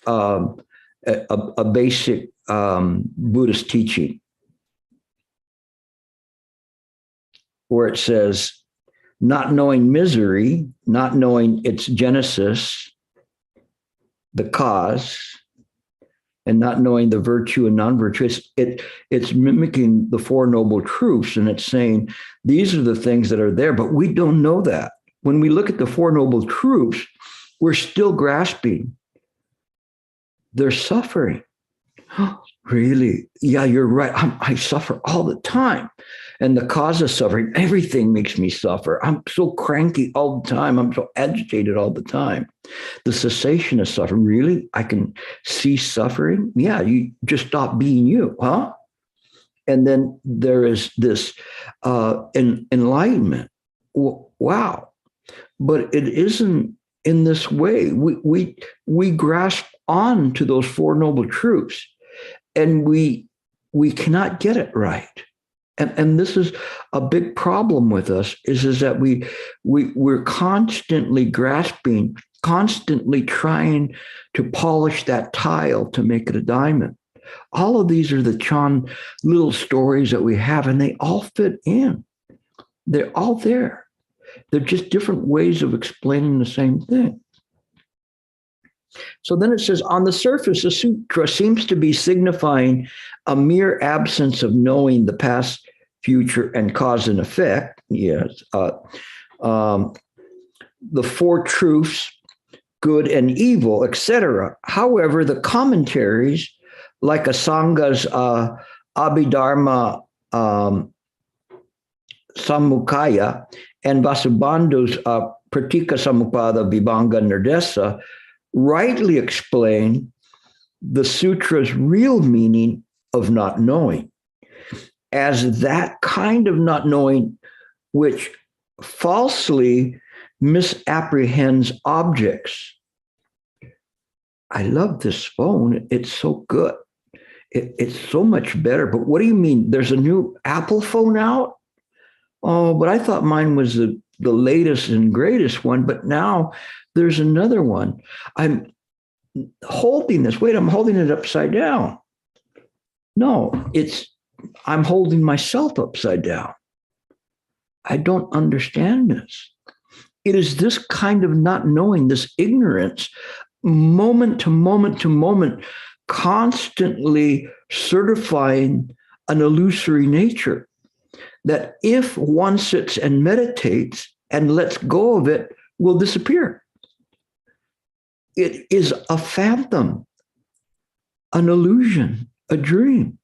A basic Buddhist teaching, where it says, not knowing misery, not knowing its genesis, the cause, and not knowing the virtue and non-virtue. It's mimicking the Four Noble Truths, and it's saying these are the things that are there, but we don't know that. When we look at the Four Noble Truths, we're still grasping. They're suffering. Really? Yeah, you're right. I suffer all the time. And the cause of suffering, everything makes me suffer. I'm so cranky all the time. I'm so agitated all the time. The cessation of suffering, really? I can cease suffering? Yeah, you just stop being you, huh? And then there is this enlightenment. Wow. But it isn't in this way. We grasp on to those Four Noble Truths, and we cannot get it right. And this is a big problem with us, is that we're constantly grasping, constantly trying to polish that tile to make it a diamond. All of these are the Chan little stories that we have, and they all fit in. They're all there. They're just different ways of explaining the same thing. So then it says, on the surface, the sutra seems to be signifying a mere absence of knowing the past, future, and cause and effect. Yes. The Four Truths, good and evil, etc. However, the commentaries, like Asanga's Abhidharma Sammukaya and Vasubandhu's Pratika Samuppada Vibhanga Nirdesa, rightly explain the sutra's real meaning of not knowing as that kind of not knowing which falsely misapprehends objects. I love this phone. It's so good. It's so much better. But what do you mean? There's a new Apple phone out? Oh, but I thought mine was the latest and greatest one, but now there's another one. I'm holding this. Wait, I'm holding it upside down. No, I'm holding myself upside down. I don't understand this. It is this kind of not knowing, this ignorance, moment to moment to moment, constantly certifying an illusory nature, that if one sits and meditates and lets go of it, will disappear. It is a phantom, an illusion, a dream.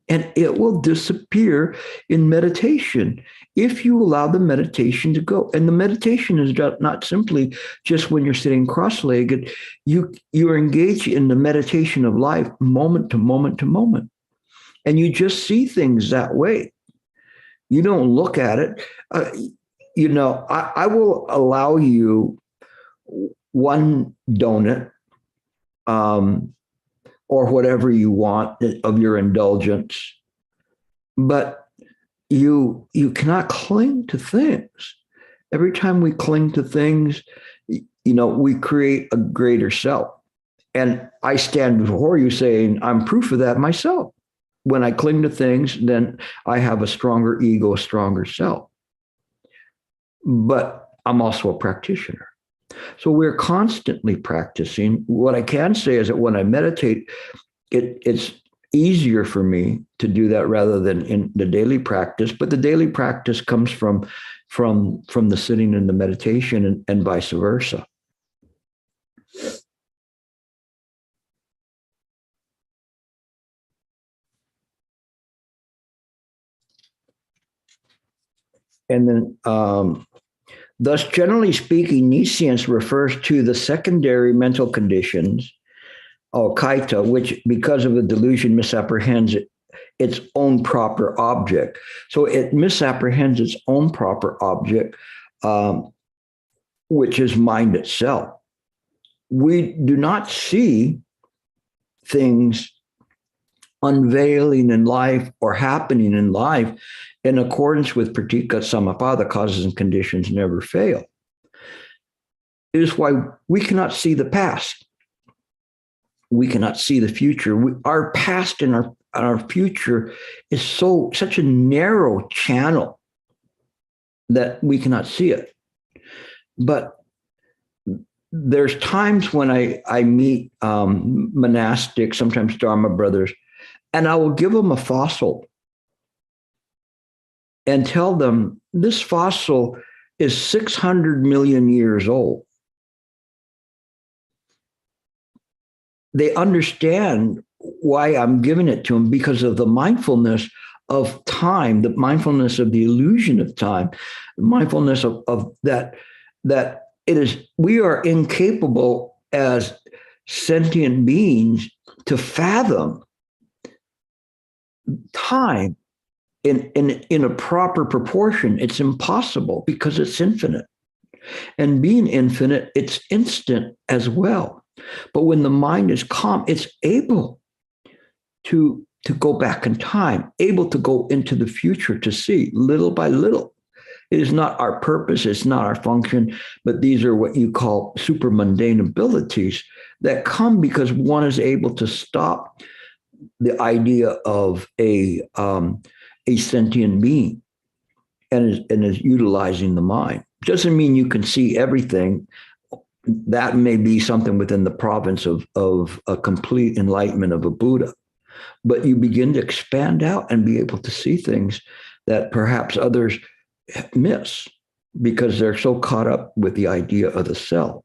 and it will disappear in meditation if you allow the meditation to go. And the meditation is not simply just when you're sitting cross-legged. You're engaged in the meditation of life, moment to moment to moment, and you just see things that way. You don't look at it. I will allow you one donut, or whatever you want of your indulgence, but you cannot cling to things. Every time we cling to things, we create a greater self. And I stand before you saying, I'm proof of that myself. When I cling to things, then I have a stronger ego, a stronger self. But I'm also a practitioner. So we're constantly practicing. What I can say is that when I meditate, it's easier for me to do that rather than in the daily practice. But the daily practice comes from the sitting and the meditation, and vice versa. And then, thus, generally speaking, nescience refers to the secondary mental conditions, or kaita, which, because of the delusion, misapprehends its own proper object. So it misapprehends its own proper object, which is mind itself. We do not see things unveiling in life or happening in life in accordance with pratika samappada, causes and conditions never fail. It is why we cannot see the past. We cannot see the future. Our past and our future is such a narrow channel that we cannot see it. But there's times when I meet monastics, sometimes Dharma brothers, and I will give them a fossil and tell them this fossil is 600 million years old. They understand why I'm giving it to them, because of the mindfulness of time, the mindfulness of the illusion of time, the mindfulness of that it is, we are incapable as sentient beings to fathom time in a proper proportion. It's impossible because it's infinite. And being infinite, it's instant as well. But when the mind is calm, it's able to go back in time, able to go into the future to see little by little. It is not our purpose, it's not our function, but these are what you call super mundane abilities that come because one is able to stop the idea of a sentient being and is utilizing the mind. Doesn't mean you can see everything. That may be something within the province of a complete enlightenment of a Buddha. But you begin to expand out and be able to see things that perhaps others miss because they're so caught up with the idea of the self.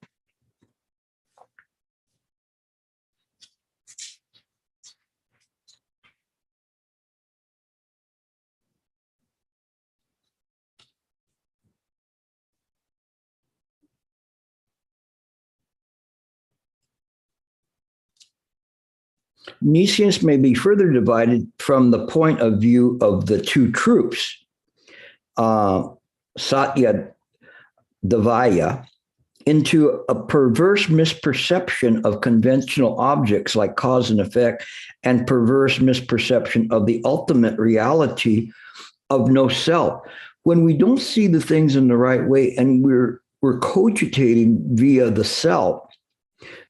Nescience may be further divided from the point of view of the two troops, Satya Devaya, into a perverse misperception of conventional objects like cause and effect, and perverse misperception of the ultimate reality of no self. When we don't see the things in the right way and we're cogitating via the self,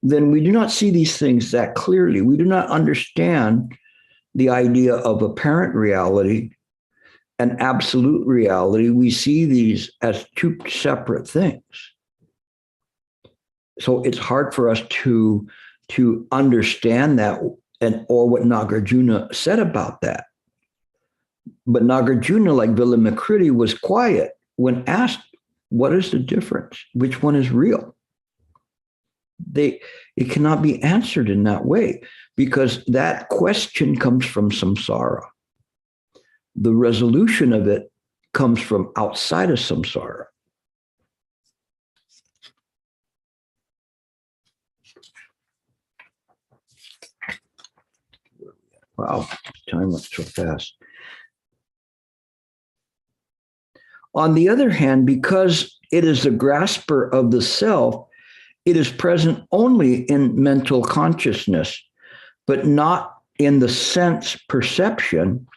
then we do not see these things that clearly. We do not understand the idea of apparent reality and absolute reality. We see these as two separate things. So it's hard for us to understand that, or what Nagarjuna said about that. But Nagarjuna, like Vilamakruti, was quiet when asked, what is the difference? Which one is real? It cannot be answered in that way, because that question comes from samsara. the resolution of it comes from outside of samsara. Wow, time went so fast. On the other hand, because it is the grasper of the self, it is present only in mental consciousness, but not in the sense perception.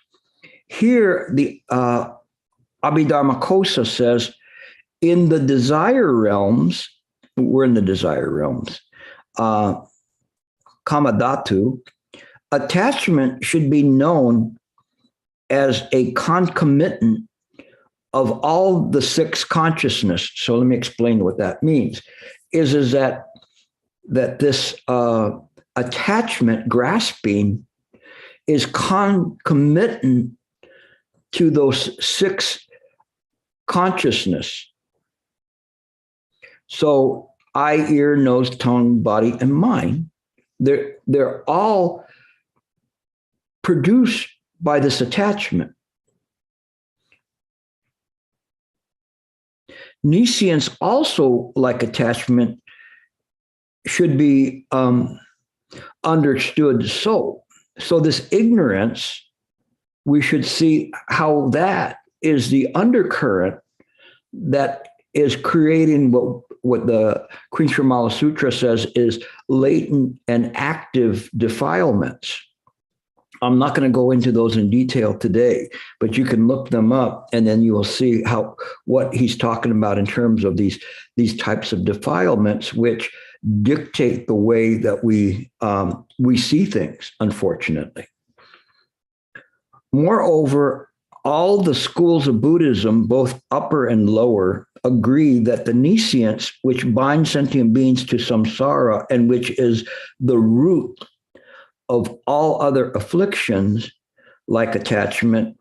Here, the Abhidharmakosa says, in the desire realms, we're in the desire realms, Kamadhatu, attachment should be known as a concomitant of all the six consciousness. So let me explain what that means. Is that this attachment, grasping, is concomitant to those six consciousness. So eye, ear, nose, tongue, body, and mind, they're all produced by this attachment. Nescience also, like attachment, should be understood so. So this ignorance, we should see how that is the undercurrent that is creating what the Queen Srimala Sutra says is latent and active defilements. I'm not going to go into those in detail today, but you can look them up and then you will see what he's talking about in terms of these types of defilements, which dictate the way that we see things, unfortunately. Moreover, all the schools of Buddhism, both upper and lower, agree that the nescience, which binds sentient beings to samsara and which is the root of all other afflictions, like attachment,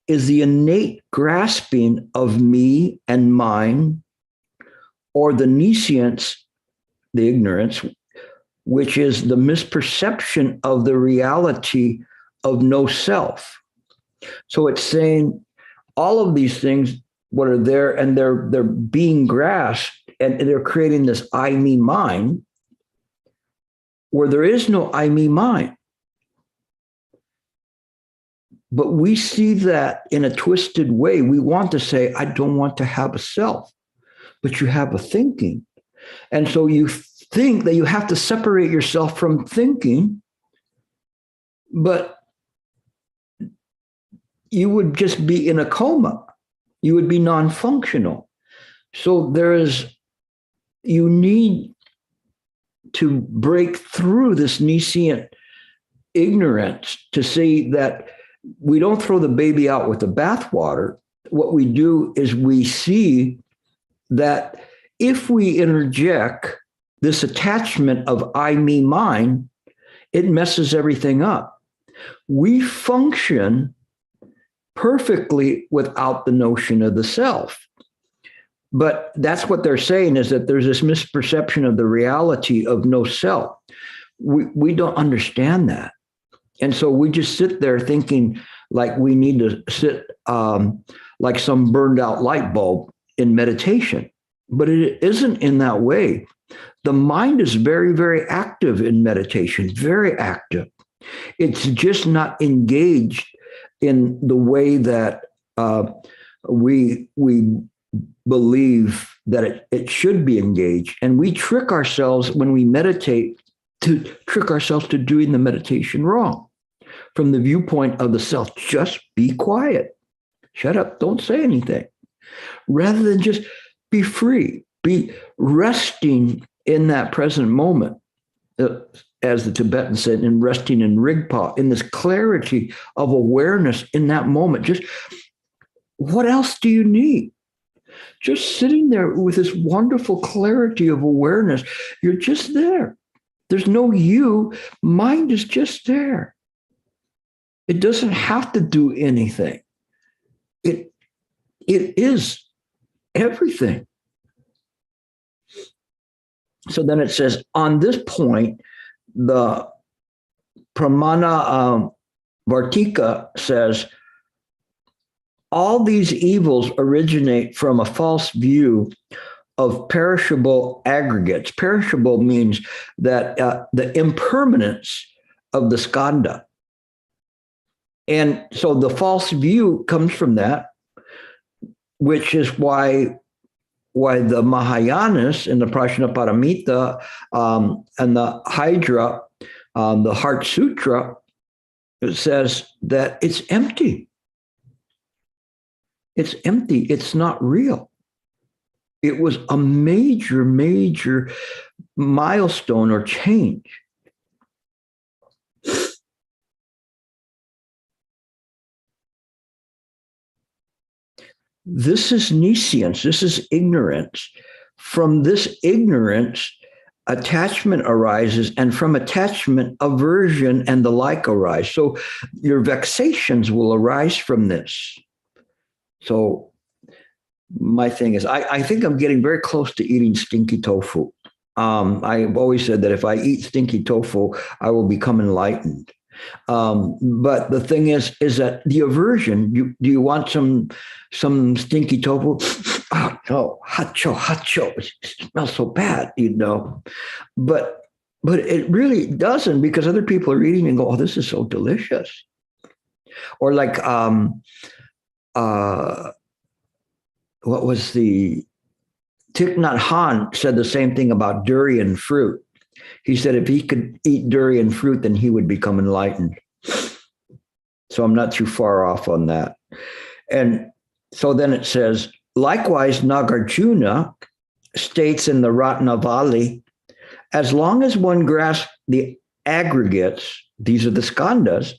is the innate grasping of me and mine, or the nescience, the ignorance, which is the misperception of the reality of no self. So it's saying all of these things, what are there, and they're being grasped, and they're creating this I, me, mine, where there is no I, me, mine. But we see that in a twisted way. We want to say, I don't want to have a self, but you have a thinking. And so you think that you have to separate yourself from thinking, but you would just be in a coma. You would be non-functional. So you need to break through this nescient ignorance to see that we don't throw the baby out with the bathwater. What we do is we see that if we interject this attachment of I, me, mine, it messes everything up. We function perfectly without the notion of the self. But that's what they're saying, is that there's this misperception of the reality of no self. We don't understand that. And so we just sit there thinking like we need to sit like some burned out light bulb in meditation. But it isn't in that way. The mind is very, very active in meditation, very active. It's just not engaged in the way that we believe that it should be engaged. And we trick ourselves when we meditate to trick ourselves to doing the meditation wrong. From the viewpoint of the self, just be quiet. Shut up, don't say anything. Rather than just be free, be resting in that present moment. As the Tibetans said, in resting in Rigpa, in this clarity of awareness in that moment. Just what else do you need? Just sitting there with this wonderful clarity of awareness. You're just there. There's no you. Mind is just there. It doesn't have to do anything. It is everything. So then it says, on this point, the Pramana Vartika says, all these evils originate from a false view of perishable aggregates. Perishable means that the impermanence of the skandha. And so the false view comes from that, which is why the Mahayanas in the Prajnaparamita and the Hydra, the Heart Sutra, it says that it's empty. It's empty. It's not real. It was a major, major milestone or change. This is nescience. This is ignorance. From this ignorance, attachment arises, and from attachment, aversion and the like arise. So your vexations will arise from this. So my thing is, I think I'm getting very close to eating stinky tofu. I've always said that if I eat stinky tofu, I will become enlightened. But the thing is that the aversion, do you want some stinky tofu? Oh no, hacho, it smells so bad, but it really doesn't, because other people are eating and go, oh, this is so delicious. Or like, what was the Thich Nhat Hanh said the same thing about durian fruit. He said if he could eat durian fruit, then he would become enlightened. So I'm not too far off on that. And so then it says, likewise, Nagarjuna states in the Ratnavali, as long as one grasps the aggregates, these are the skandhas,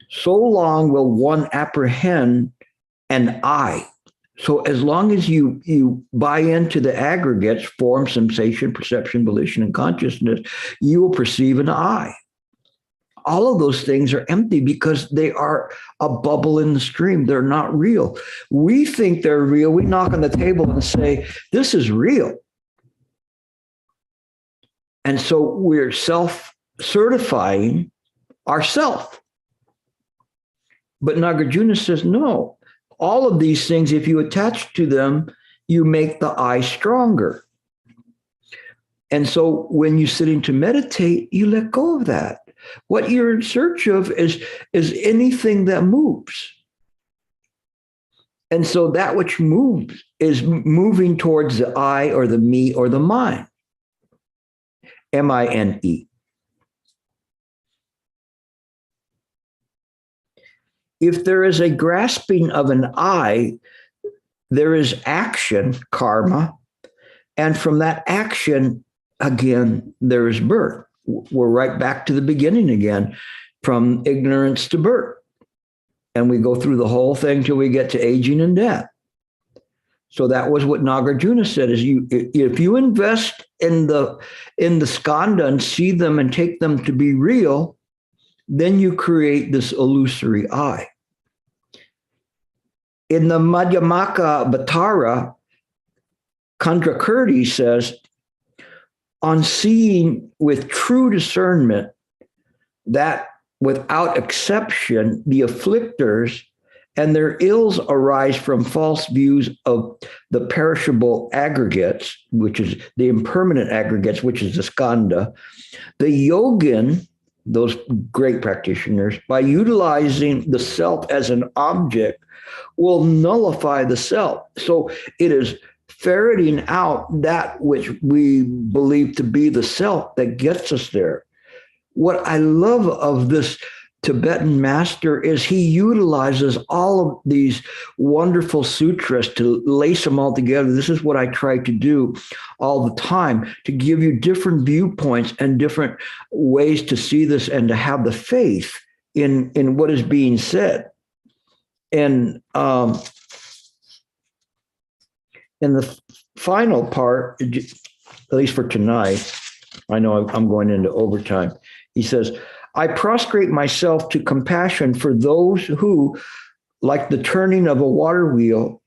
so long will one apprehend an I. So as long as you buy into the aggregates, form, sensation, perception, volition, and consciousness, you will perceive an I. All of those things are empty because they are a bubble in the stream. They're not real. We think they're real. We knock on the table and say, this is real. And so we're self-certifying ourself. But Nagarjuna says, no. All of these things, if you attach to them, you make the I stronger. And so when you're sitting to meditate, you let go of that. What you're in search of is anything that moves. And so that which moves is moving towards the I or the me or the mine. M-I-N-E. If there is a grasping of an I, there is action, karma, and from that action, again, there is birth. We're right back to the beginning again, from ignorance to birth. And we go through the whole thing till we get to aging and death. So that was what Nagarjuna said, is if you invest in the skandha and see them and take them to be real, then you create this illusory I. In the Madhyamaka Bhattara, Kandrakirti says, on seeing with true discernment that without exception, the afflictors and their ills arise from false views of the perishable aggregates, which is the impermanent aggregates, which is the skandha. The yogin, those great practitioners, by utilizing the self as an object, will nullify the self. So it is ferreting out that which we believe to be the self that gets us there. What I love of this Tibetan master is he utilizes all of these wonderful sutras to lace them all together. This is what I try to do all the time, to give you different viewpoints and different ways to see this and to have the faith in what is being said. And in the final part, at least for tonight, I know I'm going into overtime. He says, I prostrate myself to compassion for those who, like the turning of a water wheel,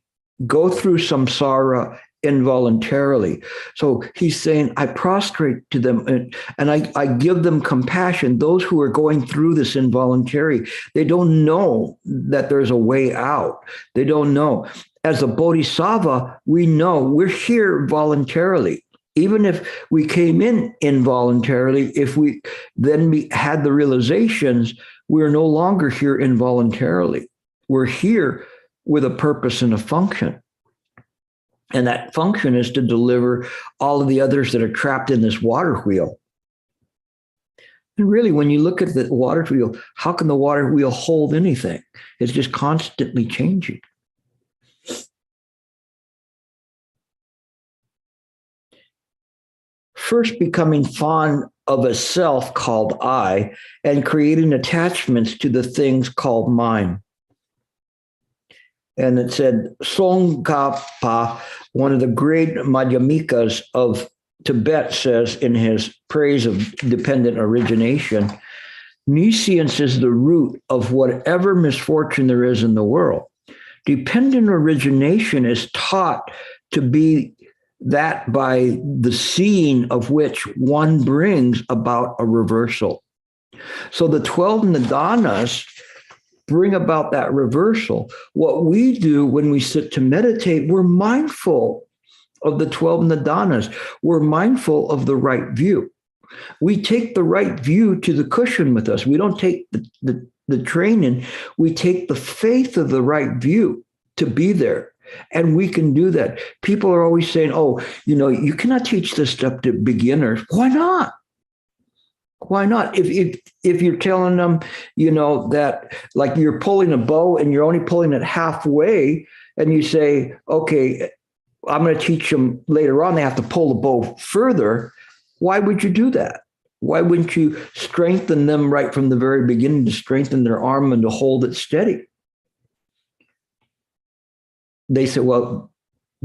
go through samsara involuntarily. So he's saying, I prostrate to them and I give them compassion. Those who are going through this involuntary, they don't know that there's a way out. They don't know. As a bodhisattva, we know we're here voluntarily. Even if we came in involuntarily, if we then had the realizations, we're no longer here involuntarily. We're here with a purpose and a function. And that function is to deliver all of the others that are trapped in this water wheel. And really, when you look at the water wheel, how can the water wheel hold anything? It's just constantly changing. First becoming fond of a self called I and creating attachments to the things called mine. And it said, Tsongkhapa, one of the great Madhyamikas of Tibet, says in his praise of dependent origination, nescience is the root of whatever misfortune there is in the world. Dependent origination is taught to be that by the seeing of which one brings about a reversal. So the 12 nidanas bring about that reversal. What we do when we sit to meditate, we're mindful of the 12 nidanas. We're mindful of the right view. We take the right view to the cushion with us. We don't take the training. We take the faith of the right view to be there. And we can do that. People are always saying, oh, you cannot teach this stuff to beginners. Why not? Why not? If you're telling them, that like you're pulling a bow and you're only pulling it halfway, and you say, okay, I'm going to teach them later on, they have to pull the bow further. Why would you do that? Why wouldn't you strengthen them right from the very beginning to strengthen their arm and to hold it steady? They say, well,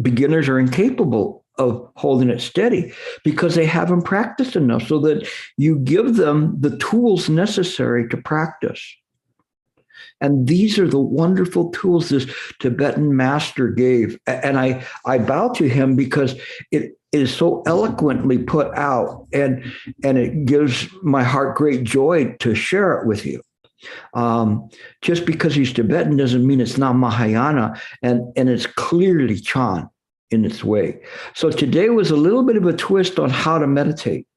beginners are incapable of holding it steady because they haven't practiced enough, so that you give them the tools necessary to practice. And these are the wonderful tools this Tibetan master gave. And I bow to him because it is so eloquently put out, and it gives my heart great joy to share it with you. Just because he's Tibetan doesn't mean it's not Mahayana, and it's clearly Chan in its way. So today was a little bit of a twist on how to meditate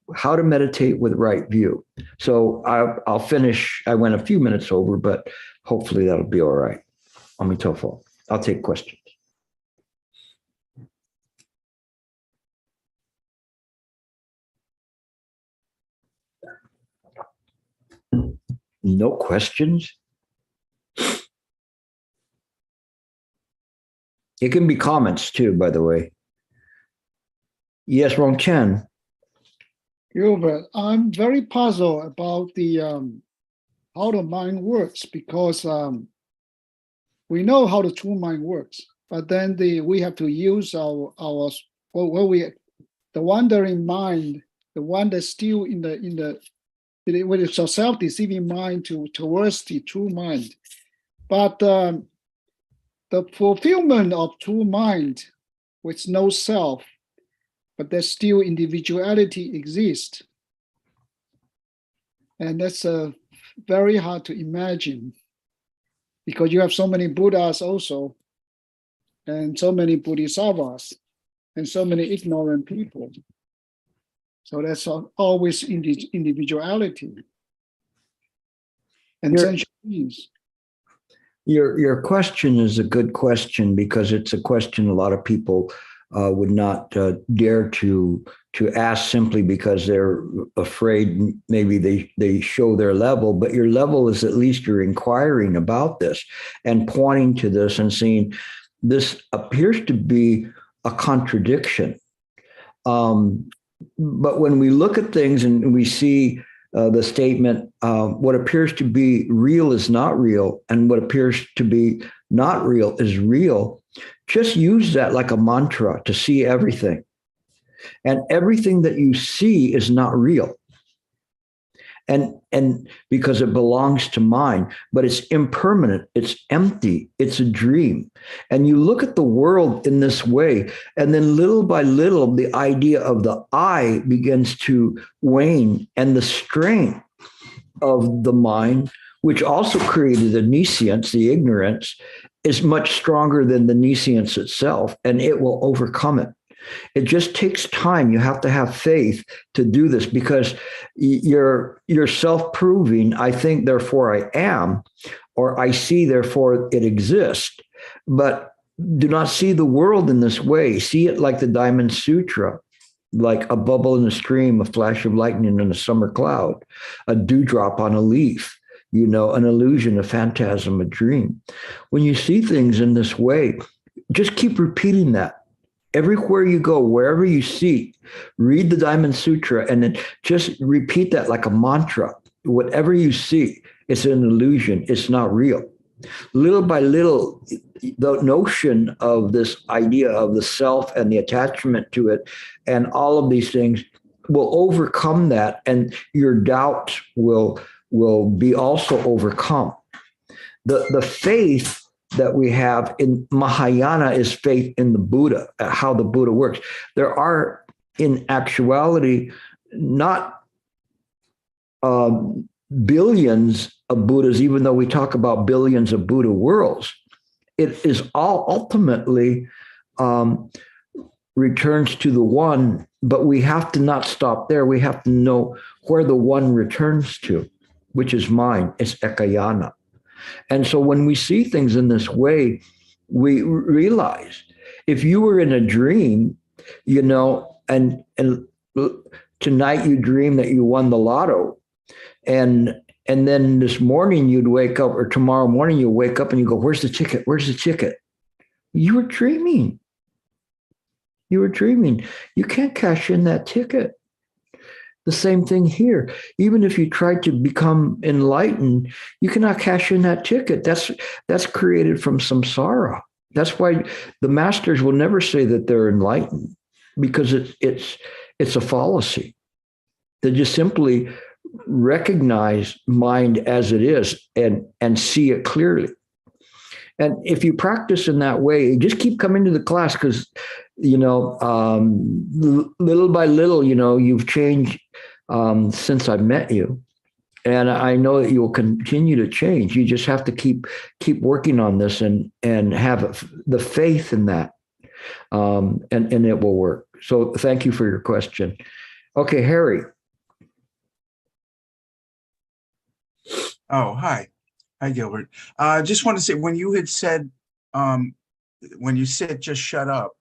with right view. So I'll finish. I went a few minutes over, but hopefully that'll be all right. Amitofo. I'll take questions. No questions? It can be comments too, by the way. Yes, Rong Chen. Gilbert, I'm very puzzled about the how the mind works, because we know how the true mind works, but then we have to use the wandering mind, the one that's still with a self-deceiving mind towards the true mind. But the fulfillment of true mind with no self, but there's still individuality exists. And that's very hard to imagine, because you have so many Buddhas also, and so many Bodhisattvas, and so many ignorant people. So that's always individuality and sentient beings. Your question is a good question, because it's a question a lot of people would not dare to ask, simply because they're afraid maybe they show their level. But your level is at least you're inquiring about this and pointing to this and saying this appears to be a contradiction. But when we look at things and we see the statement, what appears to be real is not real, and what appears to be not real is real, just use that like a mantra to see everything. And everything that you see is not real. and because it belongs to mind, but it's impermanent, it's empty, it's a dream. And you look at the world in this way, and then little by little, the idea of the I begins to wane, and the strength of the mind, which also created the nescience, the ignorance, is much stronger than the nescience itself, and it will overcome it. It just takes time. You have to have faith to do this, because you're self-proving, I think, therefore I am, or I see, therefore it exists. But do not see the world in this way. See it like the Diamond Sutra, like a bubble in a stream, a flash of lightning in a summer cloud, a dewdrop on a leaf, an illusion, a phantasm, a dream. When you see things in this way, just keep repeating that. Everywhere you go, wherever you see, read the Diamond Sutra and then just repeat that like a mantra. Whatever you see, it's an illusion. It's not real. Little by little, the notion of this idea of the self and the attachment to it and all of these things will overcome that, and your doubt will be also overcome. The faith that we have in Mahayana is faith in the Buddha, how the Buddha works. There are, in actuality, not billions of Buddhas, even though we talk about billions of Buddha worlds. It is all ultimately returns to the one, but we have to not stop there. We have to know where the one returns to, which is mind. It's ekayana. And so when we see things in this way, we realize if you were in a dream, and tonight you dream that you won the lotto, and then this morning you'd wake up, or tomorrow morning you wake up and you go, where's the ticket? Where's the ticket? You were dreaming. You were dreaming. You can't cash in that ticket. The same thing here. Even if you try to become enlightened, you cannot cash in that ticket. That's created from samsara. That's why the masters will never say that they're enlightened, because it's a fallacy. They just simply recognize mind as it is and see it clearly. And if you practice in that way, just keep coming to the class, because little by little, you've changed since I met you, and I know that you will continue to change. You just have to keep working on this and have the faith in that, and it will work. So thank you for your question. Okay, Harry. Oh, hi, Gilbert. Just want to say, when you had said, when you said just shut up,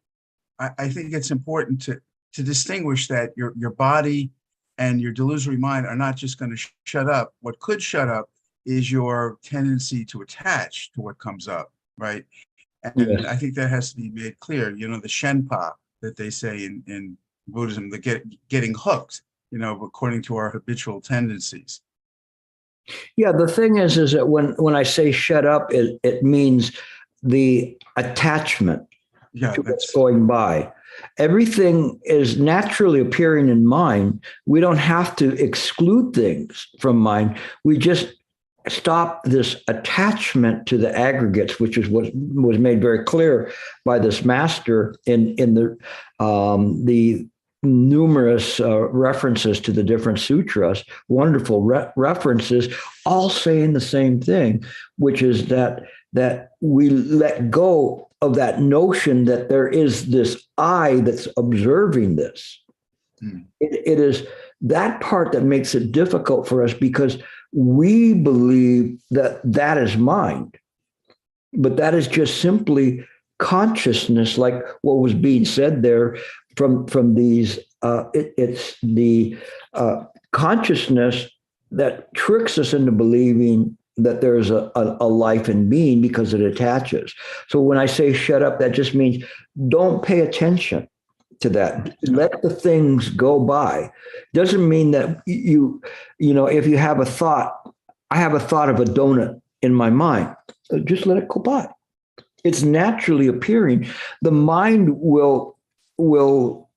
I think it's important to distinguish that your body and your delusory mind are not just going to shut up. What could shut up is your tendency to attach to what comes up, right? And yes. I think that has to be made clear. The Shenpa that they say in Buddhism, the getting hooked, according to our habitual tendencies. Yeah, the thing is that when I say shut up, it means the attachment to what's going by. Everything is naturally appearing in mind. We don't have to exclude things from mind. We just stop this attachment to the aggregates, which is what was made very clear by this master in the numerous references to the different sutras, wonderful references, all saying the same thing, which is that we let go of that notion that there is this I that's observing this. It is that part that makes it difficult for us, because we believe that is mind, but that is just simply consciousness, like what was being said there from these. It's the consciousness that tricks us into believing that there's a life and being, because it attaches. So when I say shut up, that just means don't pay attention to that. Let the things go by. Doesn't mean that if you have a thought, I have a thought of a donut in my mind, just let it go by. It's naturally appearing. The mind will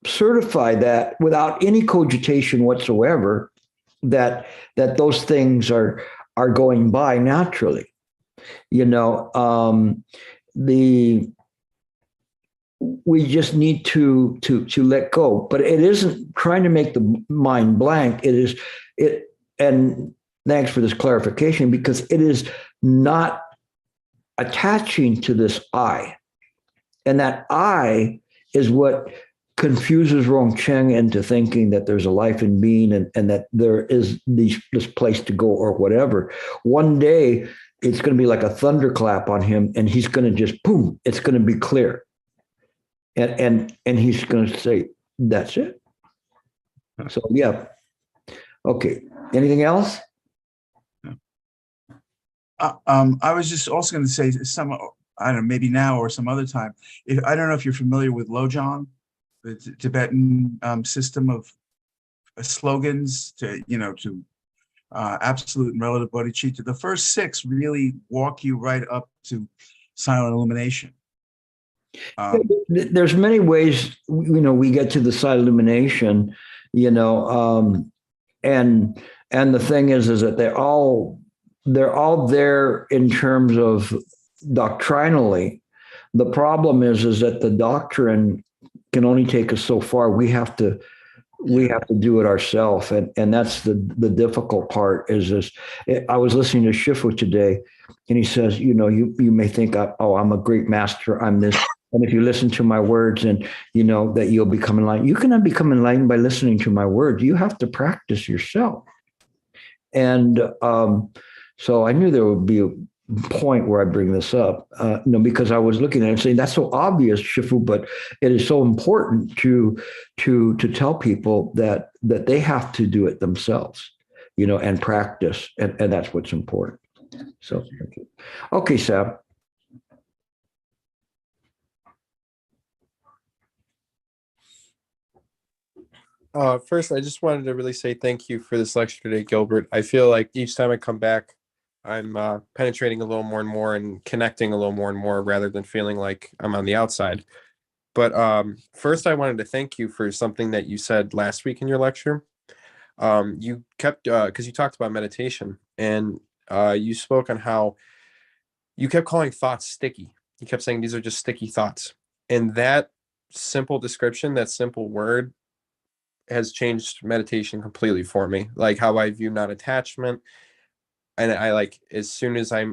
certify that without any cogitation whatsoever, that those things are going by naturally. We just need to let go. But it isn't trying to make the mind blank. And thanks for this clarification, because it is not attaching to this I. And that I is what confuses Rong Sheng into thinking that there's a life in being and that there is this place to go or whatever. One day it's going to be like a thunderclap on him, and he's going to just boom, it's going to be clear. And he's going to say, that's it. So yeah. Okay. Anything else? I was just also going to say I don't know, maybe now or some other time. I don't know if you're familiar with Lojong, the Tibetan system of slogans to absolute and relative bodhicitta. The first 6 really walk you right up to silent illumination. There's many ways, we get to the silent illumination, and the thing is that they're all there in terms of doctrinally. The problem is that the doctrine can only take us so far. We have to do it ourselves, and that's the difficult part. Is this? I was listening to Shifu today, and he says, you may think, I'm a great master, I'm this. And if you listen to my words and that you'll become enlightened, you cannot become enlightened by listening to my words. You have to practice yourself. And so I knew there would be a point where I bring this up, because I was looking at it and saying, that's so obvious, Shifu, but it is so important to tell people that they have to do it themselves, and practice. And that's what's important. So, okay, Sam. First, I just wanted to really say thank you for this lecture today, Gilbert. I feel like each time I come back, I'm penetrating a little more and more and connecting a little more and more rather than feeling like I'm on the outside. But first, I wanted to thank you for something that you said last week in your lecture. You kept, because you talked about meditation, and you spoke on how you kept calling thoughts sticky. You kept saying these are just sticky thoughts. And that simple description, that simple word, has changed meditation completely for me. Like how I view non-attachment. And I like, as soon as I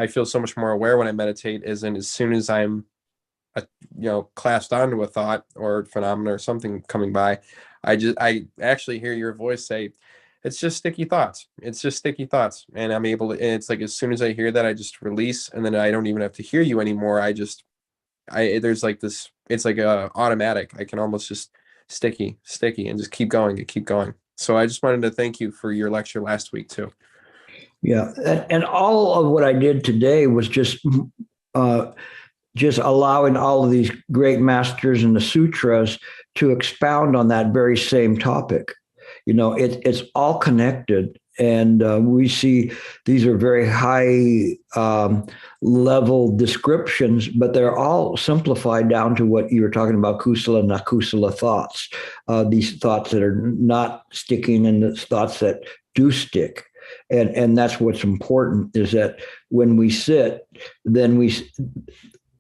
feel so much more aware when I meditate, as soon as I'm, clasped onto a thought or phenomena or something coming by, I actually hear your voice say, it's just sticky thoughts. It's just sticky thoughts. And I'm able to, and it's like, as soon as I hear that, I just release, and then I don't even have to hear you anymore. There's like this, it's like automatic. I can almost just sticky and just keep going and keep going. So I just wanted to thank you for your lecture last week too. Yeah, and all of what I did today was just allowing all of these great masters in the sutras to expound on that very same topic. It's all connected, and we see these are very high level descriptions, but they're all simplified down to what you were talking about: kusala and akusala thoughts. These thoughts that are not sticking, and the thoughts that do stick. And that's what's important, is that when we sit, then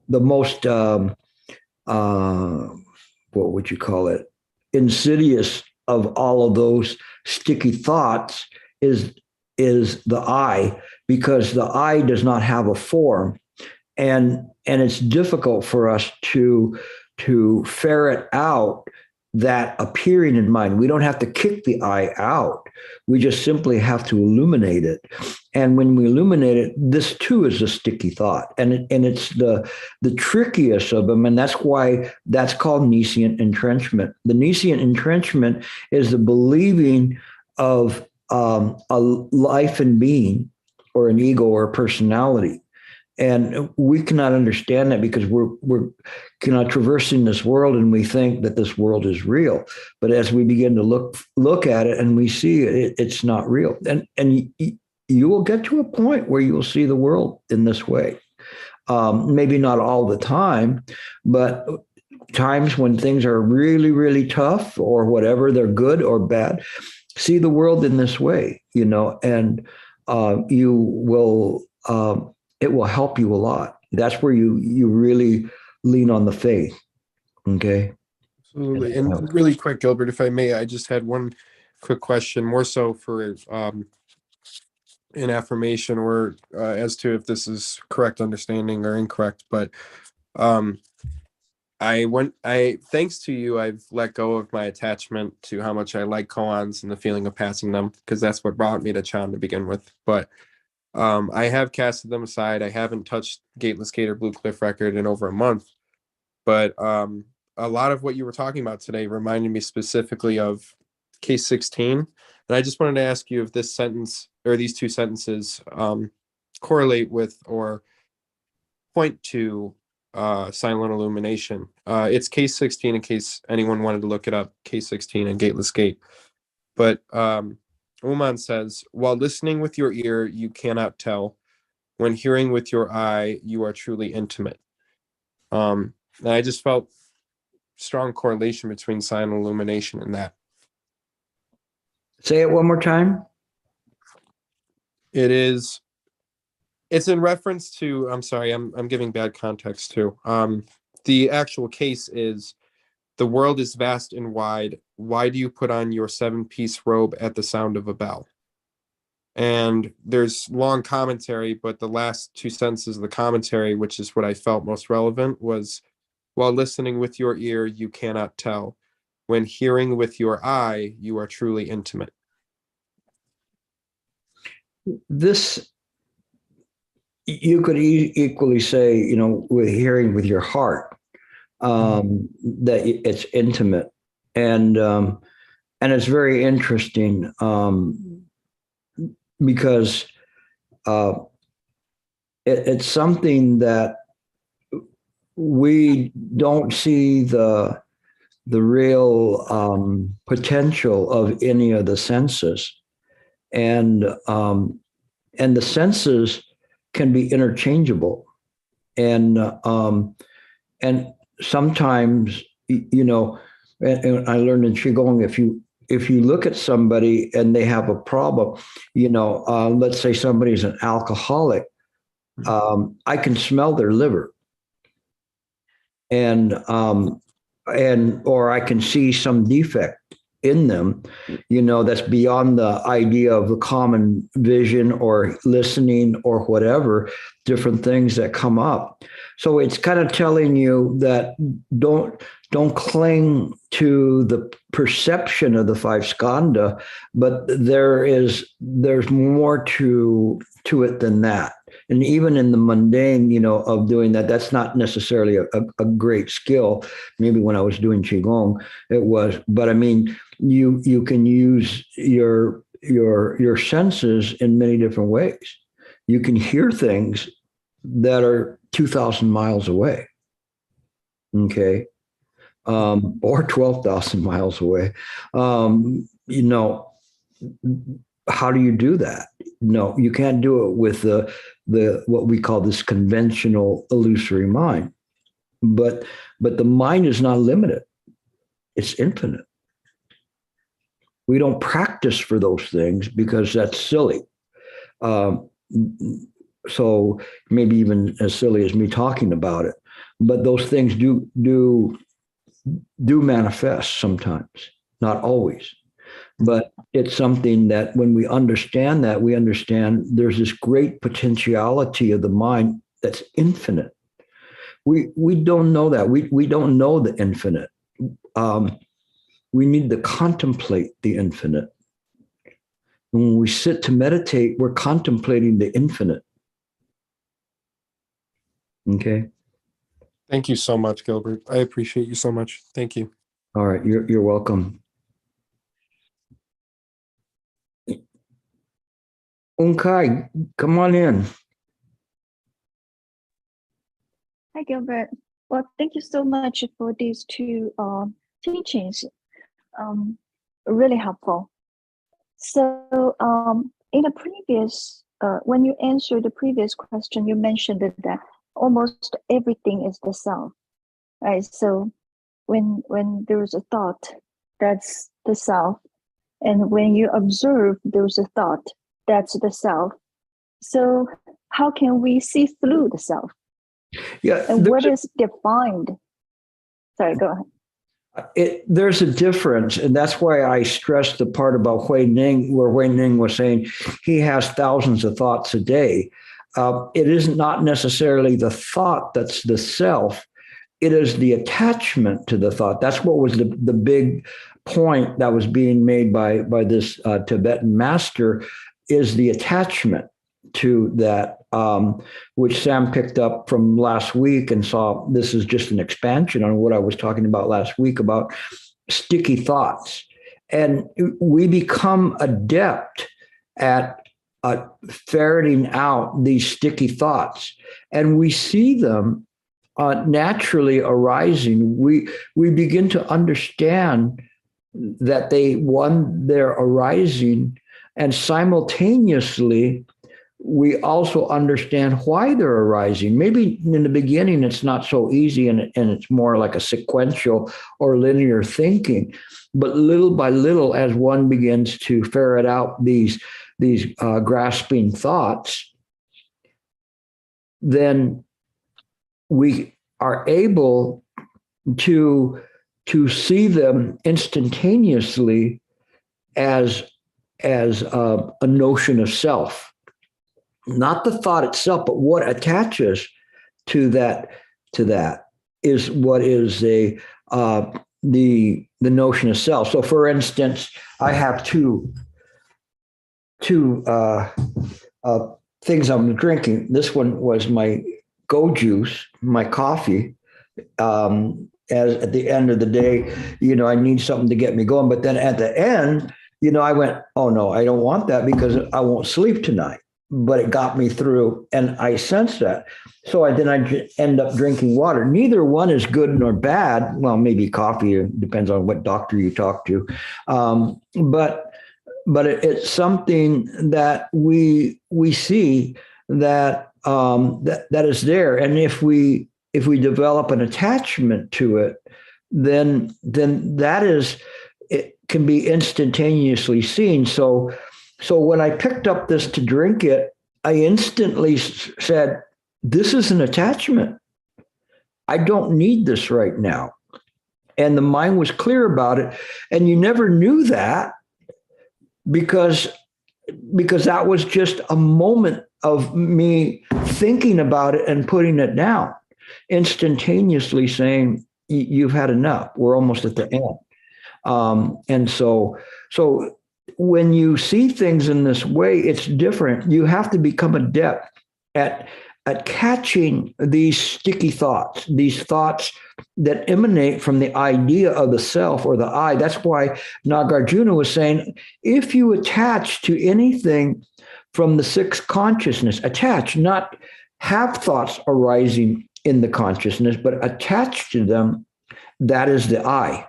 the most, what would you call it, insidious of all of those sticky thoughts is the I, because the I does not have a form. And it's difficult for us to ferret out that appearing in mind. We don't have to kick the I out. We just simply have to illuminate it. And when we illuminate it, this too is a sticky thought. And it's the trickiest of them. And that's why that's called nescient entrenchment. The nescient entrenchment is the believing of a life and being, or an ego, or a personality. And we cannot understand that because we're traversing this world, and we think that this world is real. But as we begin to look at it, and we see it's not real, and you will get to a point where you will see the world in this way. Maybe not all the time, but times when things are really, really tough or whatever, they're good or bad, see the world in this way, and you will, it will help you a lot. That's where you really lean on the faith. Okay. Absolutely. And really quick, Gilbert, if I may, I just had one quick question, more so for an affirmation or as to if this is correct understanding or incorrect. But thanks to you, I've let go of my attachment to how much I like koans and the feeling of passing them, because that's what brought me to Chan to begin with. But I have casted them aside. I haven't touched Gateless Gate or Blue Cliff Record in over a month. But a lot of what you were talking about today reminded me specifically of case 16. And I just wanted to ask you if this sentence or these two sentences correlate with or point to silent illumination. It's case 16 in case anyone wanted to look it up, case 16 and Gateless Gate. But Uman says, while listening with your ear, you cannot tell. When hearing with your eye, you are truly intimate. And I just felt strong correlation between silent illumination and that. Say it one more time. It's in reference to, I'm sorry, I'm giving bad context too. The actual case is, the world is vast and wide. Why do you put on your 7-piece robe at the sound of a bell? And there's long commentary, but the last two sentences of the commentary, which is what I felt most relevant, was, while listening with your ear, you cannot tell. When hearing with your eye, you are truly intimate. This, you could equally say, with hearing with your heart, that it's intimate, and it's very interesting, because it's something that we don't see the real potential of any of the senses, and the senses can be interchangeable, and sometimes, and I learned in Qigong, if you look at somebody and they have a problem, let's say somebody's an alcoholic, I can smell their liver, and or I can see some defect in them, that's beyond the idea of the common vision or listening or whatever, different things that come up. So it's kind of telling you that don't cling to the perception of the 5 skandha, but there's more to it than that. And even in the mundane, of doing that, that's not necessarily a great skill. Maybe when I was doing Qigong, it was, but I mean, you can use your senses in many different ways. You can hear things that are 2,000 miles away. Okay. Or 12,000 miles away. How do you do that? No, you can't do it with the what we call this conventional illusory mind. But the mind is not limited. It's infinite. We don't practice for those things because that's silly. So maybe even as silly as me talking about it. But those things do manifest sometimes, not always. But it's something that when we understand that, we understand there's this great potentiality of the mind that's infinite. We don't know that. We don't know the infinite. We need to contemplate the infinite. When we sit to meditate, we're contemplating the infinite. Okay. Thank you so much, Gilbert. I appreciate you so much. Thank you. All right. You're welcome. Unkai, come on in. Hi, Gilbert. Well, thank you so much for these two teachings. Really helpful. So in the previous, when you answered the previous question, you mentioned that almost everything is the self, right? So when there is a thought, that's the self. And when you observe, there's a thought, that's the self. So how can we see through the self? Yeah. And what is defined? Sorry, go ahead. There's a difference, and that's why I stressed the part about Hui Ning, where Hui Ning was saying he has thousands of thoughts a day. It is not necessarily the thought that's the self. It is the attachment to the thought. That's what was the big point that was being made by this Tibetan master, is the attachment to that, which Sam picked up from last week and saw this is just an expansion on what I was talking about last week about sticky thoughts. And we become adept at ferreting out these sticky thoughts, and we see them naturally arising. We begin to understand that they're arising, and simultaneously we also understand why they're arising. Maybe in the beginning it's not so easy, and it's more like a sequential or linear thinking, but little by little, as one begins to ferret out these grasping thoughts, then we are able to see them instantaneously as a notion of self. Not the thought itself, but what attaches to that is what is the notion of self. So, for instance, I have two things I'm drinking. This one was my Go Juice, my coffee. As at the end of the day, I need something to get me going. But then at the end, I went, oh no, I don't want that because I won't sleep tonight. But it got me through, and I sensed that. So I end up drinking water. Neither one is good nor bad. Well, maybe coffee, it depends on what doctor you talk to. But it's something that we see that is there, and if we develop an attachment to it, then it can be instantaneously seen. So when I picked up this to drink it, I instantly said, this is an attachment. I don't need this right now. And the mind was clear about it. And you never knew that because that was just a moment of me thinking about it and putting it down, instantaneously saying, you've had enough. We're almost at the end. And so when you see things in this way, it's different. You have to become adept at catching these sticky thoughts, these thoughts that emanate from the idea of the self or the I. That's why Nagarjuna was saying, if you attach to anything from the sixth consciousness, attach, not have thoughts arising in the consciousness, but attach to them, that is the I.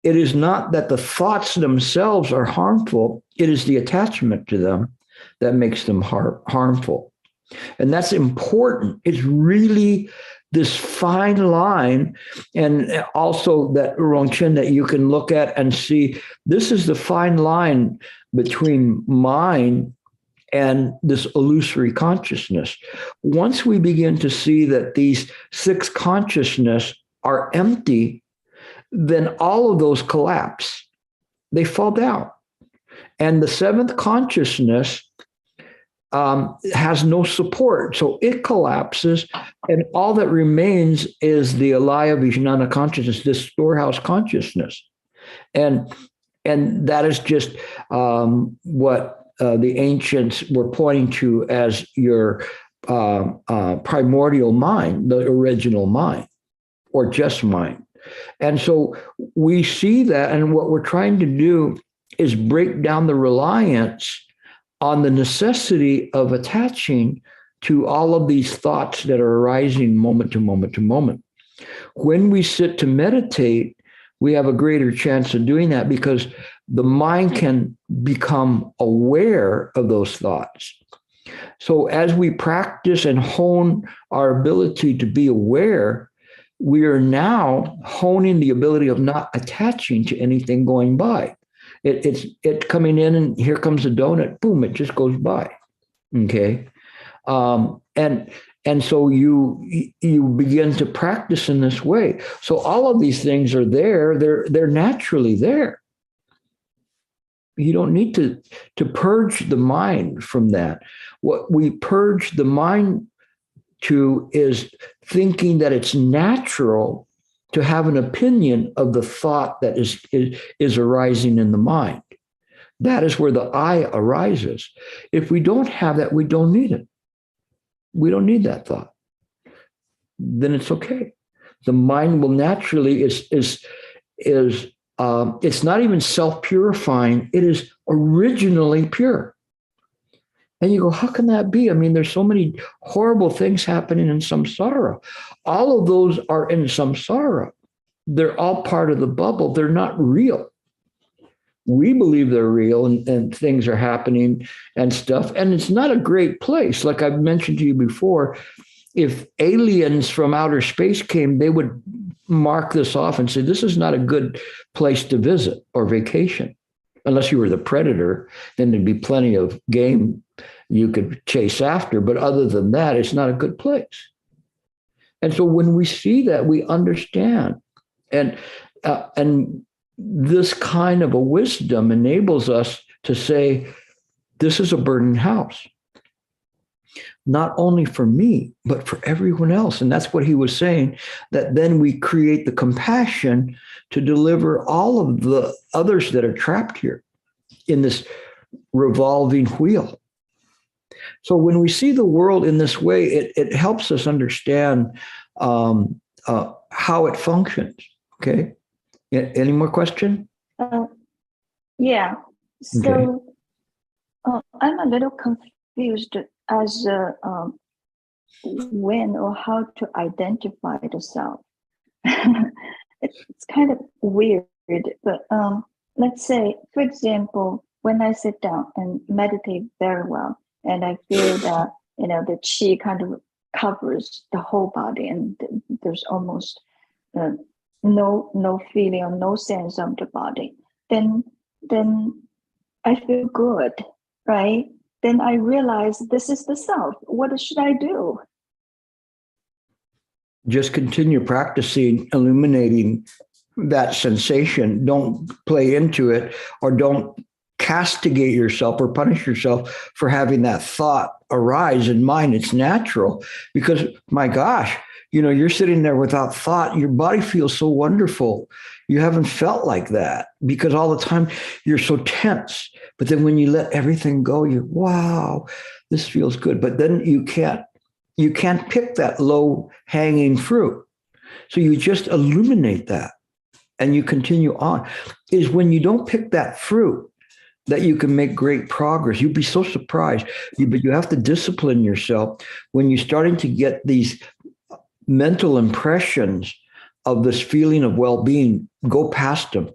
It is not that the thoughts themselves are harmful. It is the attachment to them that makes them harmful. And that's important. It's really this fine line. And also that Rongchen that you can look at and see, this is the fine line between mind and this illusory consciousness. Once we begin to see that these six consciousness are empty, then all of those collapse. They fall down. And the seventh consciousness has no support. So it collapses, and all that remains is the alaya vijnana consciousness, this storehouse consciousness. And that is just what the ancients were pointing to as your primordial mind, the original mind, or just mind. And so we see that, and what we're trying to do is break down the reliance on the necessity of attaching to all of these thoughts that are arising moment to moment to moment. When we sit to meditate, we have a greater chance of doing that because the mind can become aware of those thoughts. So as we practice and hone our ability to be aware, we are now honing the ability of not attaching to anything going by. It's coming in, and here comes a donut. Boom! It just goes by. Okay, and so you begin to practice in this way. So all of these things are there. They're naturally there. You don't need to purge the mind from that. What we purge the mind to is thinking that it's natural to have an opinion of the thought that is arising in the mind. That is where the I arises. If we don't have that, we don't need it. We don't need that thought. Then it's okay. The mind will naturally it's not even self-purifying. It is originally pure. And you go, how can that be? I mean, there's so many horrible things happening in samsara. All of those are in samsara. They're all part of the bubble. They're not real. We believe they're real and things are happening and stuff. And it's not a great place. Like I've mentioned to you before, if aliens from outer space came, they would mark this off and say, this is not a good place to visit or vacation. Unless you were the predator, then there'd be plenty of game you could chase after. But other than that, it's not a good place. And so when we see that, we understand. And this kind of a wisdom enables us to say, this is a burning house. Not only for me, but for everyone else. And that's what he was saying, that then we create the compassion to deliver all of the others that are trapped here in this revolving wheel. So when we see the world in this way, it helps us understand how it functions. Okay. Any more question? Yeah. So I'm a little confused as when or how to identify the self. It's kind of weird, but let's say, for example, when I sit down and meditate very well, and I feel that the chi kind of covers the whole body, and there's almost no feeling or no sense of the body, then I feel good, right? Then I realize this is the self. What should I do? Just continue practicing, illuminating that sensation. Don't play into it, or don't castigate yourself or punish yourself for having that thought arise in mind. It's natural, because my gosh, you're sitting there without thought. Your body feels so wonderful. You haven't felt like that because all the time you're so tense. But then when you let everything go, wow, this feels good. But then you can't pick that low hanging fruit. So you just illuminate that and you continue on. Is when you don't pick that fruit that you can make great progress. You'd be so surprised. But you have to discipline yourself when you're starting to get these mental impressions of this feeling of well-being. Go past them.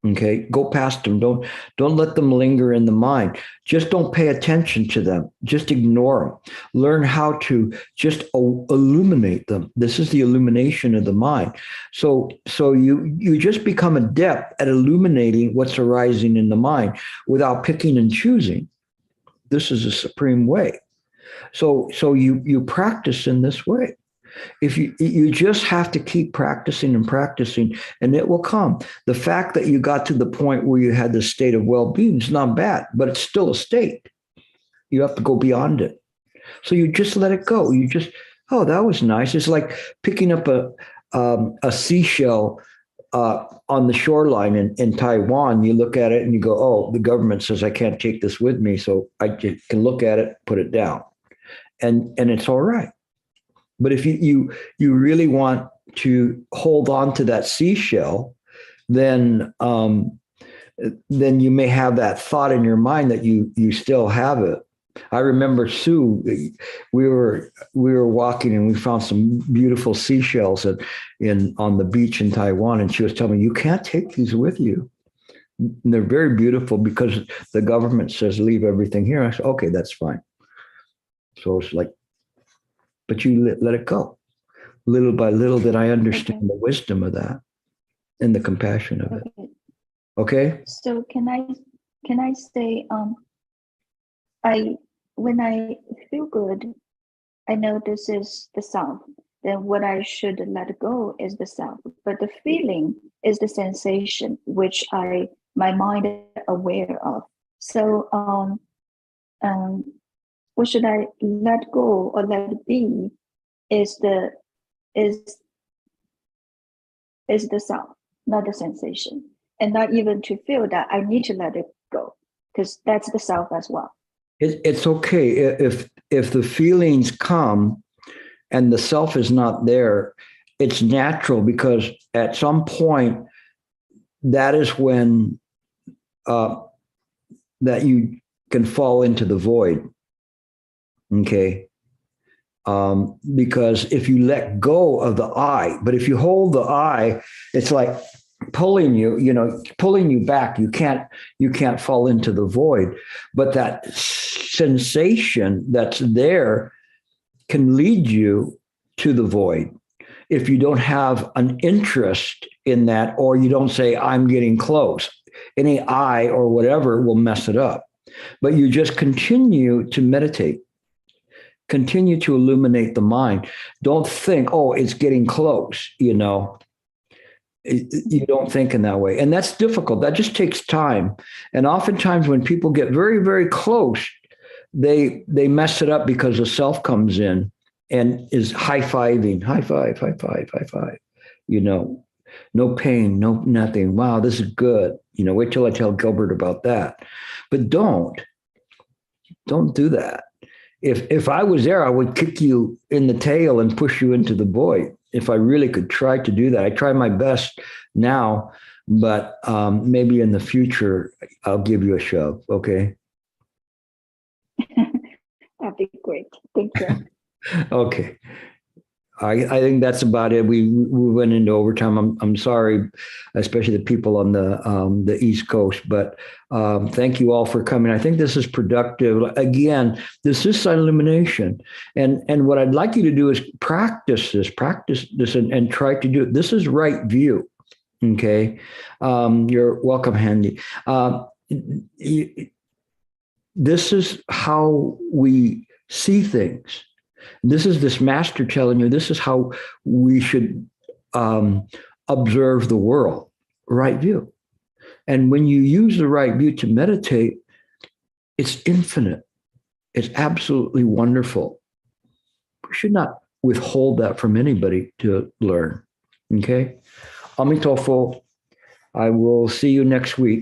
Okay, go past them. Don't let them linger in the mind. Just don't pay attention to them. Just ignore them. Learn how to just illuminate them. This is the illumination of the mind. So you just become adept at illuminating what's arising in the mind without picking and choosing. This is a supreme way. So you practice in this way. If you just have to keep practicing and practicing, and it will come. The fact that you got to the point where you had this state of well-being is not bad, but it's still a state. You have to go beyond it. So you just let it go. You just, oh, that was nice. It's like picking up a seashell on the shoreline in Taiwan. You look at it and you go, oh, the government says I can't take this with me, so I can look at it, put it down, and it's all right. But if you really want to hold on to that seashell, then you may have that thought in your mind that you still have it. I remember Sue. We were walking and we found some beautiful seashells on the beach in Taiwan, and she was telling me, you can't take these with you. And they're very beautiful because the government says leave everything here. I said, okay, that's fine. So it's like, but you let it go. Little by little, that I understand the wisdom of that and the compassion of it. Okay. So can I say when I feel good, I know this is the self. Then what I should let go is the self. But the feeling is the sensation which my mind is aware of. So what should I let go or let be is the self, not the sensation. And not even to feel that I need to let it go, because that's the self as well. It's okay if the feelings come and the self is not there. It's natural, because at some point that is when that you can fall into the void. Okay. Because if you let go of the I, but if you hold the I, it's like pulling you back. You can't fall into the void. But that sensation that's there can lead you to the void if you don't have an interest in that, or you don't say, I'm getting close. Any I or whatever will mess it up. But you just continue to meditate. Continue to illuminate the mind. Don't think, oh, it's getting close, You don't think in that way. And that's difficult. That just takes time. And oftentimes when people get very, very close, they mess it up because the self comes in and is high-fiving. High five, high five, high five. No pain, no nothing. Wow, this is good. Wait till I tell Gilbert about that. But don't do that. If I was there, I would kick you in the tail and push you into the void. If I really could try to do that. I try my best now, but maybe in the future, I'll give you a shove. Okay. That'd be great. Thank you. Okay. I think that's about it. We went into overtime. I'm sorry, especially the people on the East Coast, but thank you all for coming. I think this is productive. Again, this is silent illumination, and what I'd like you to do is practice this, and try to do it. This is right view. Okay, you're welcome, Handy. This is how we see things. This is this master telling you this is how we should observe the world, right view. And when you use the right view to meditate, it's infinite. It's absolutely wonderful. We should not withhold that from anybody to learn. Okay? Amitofo, I will see you next week.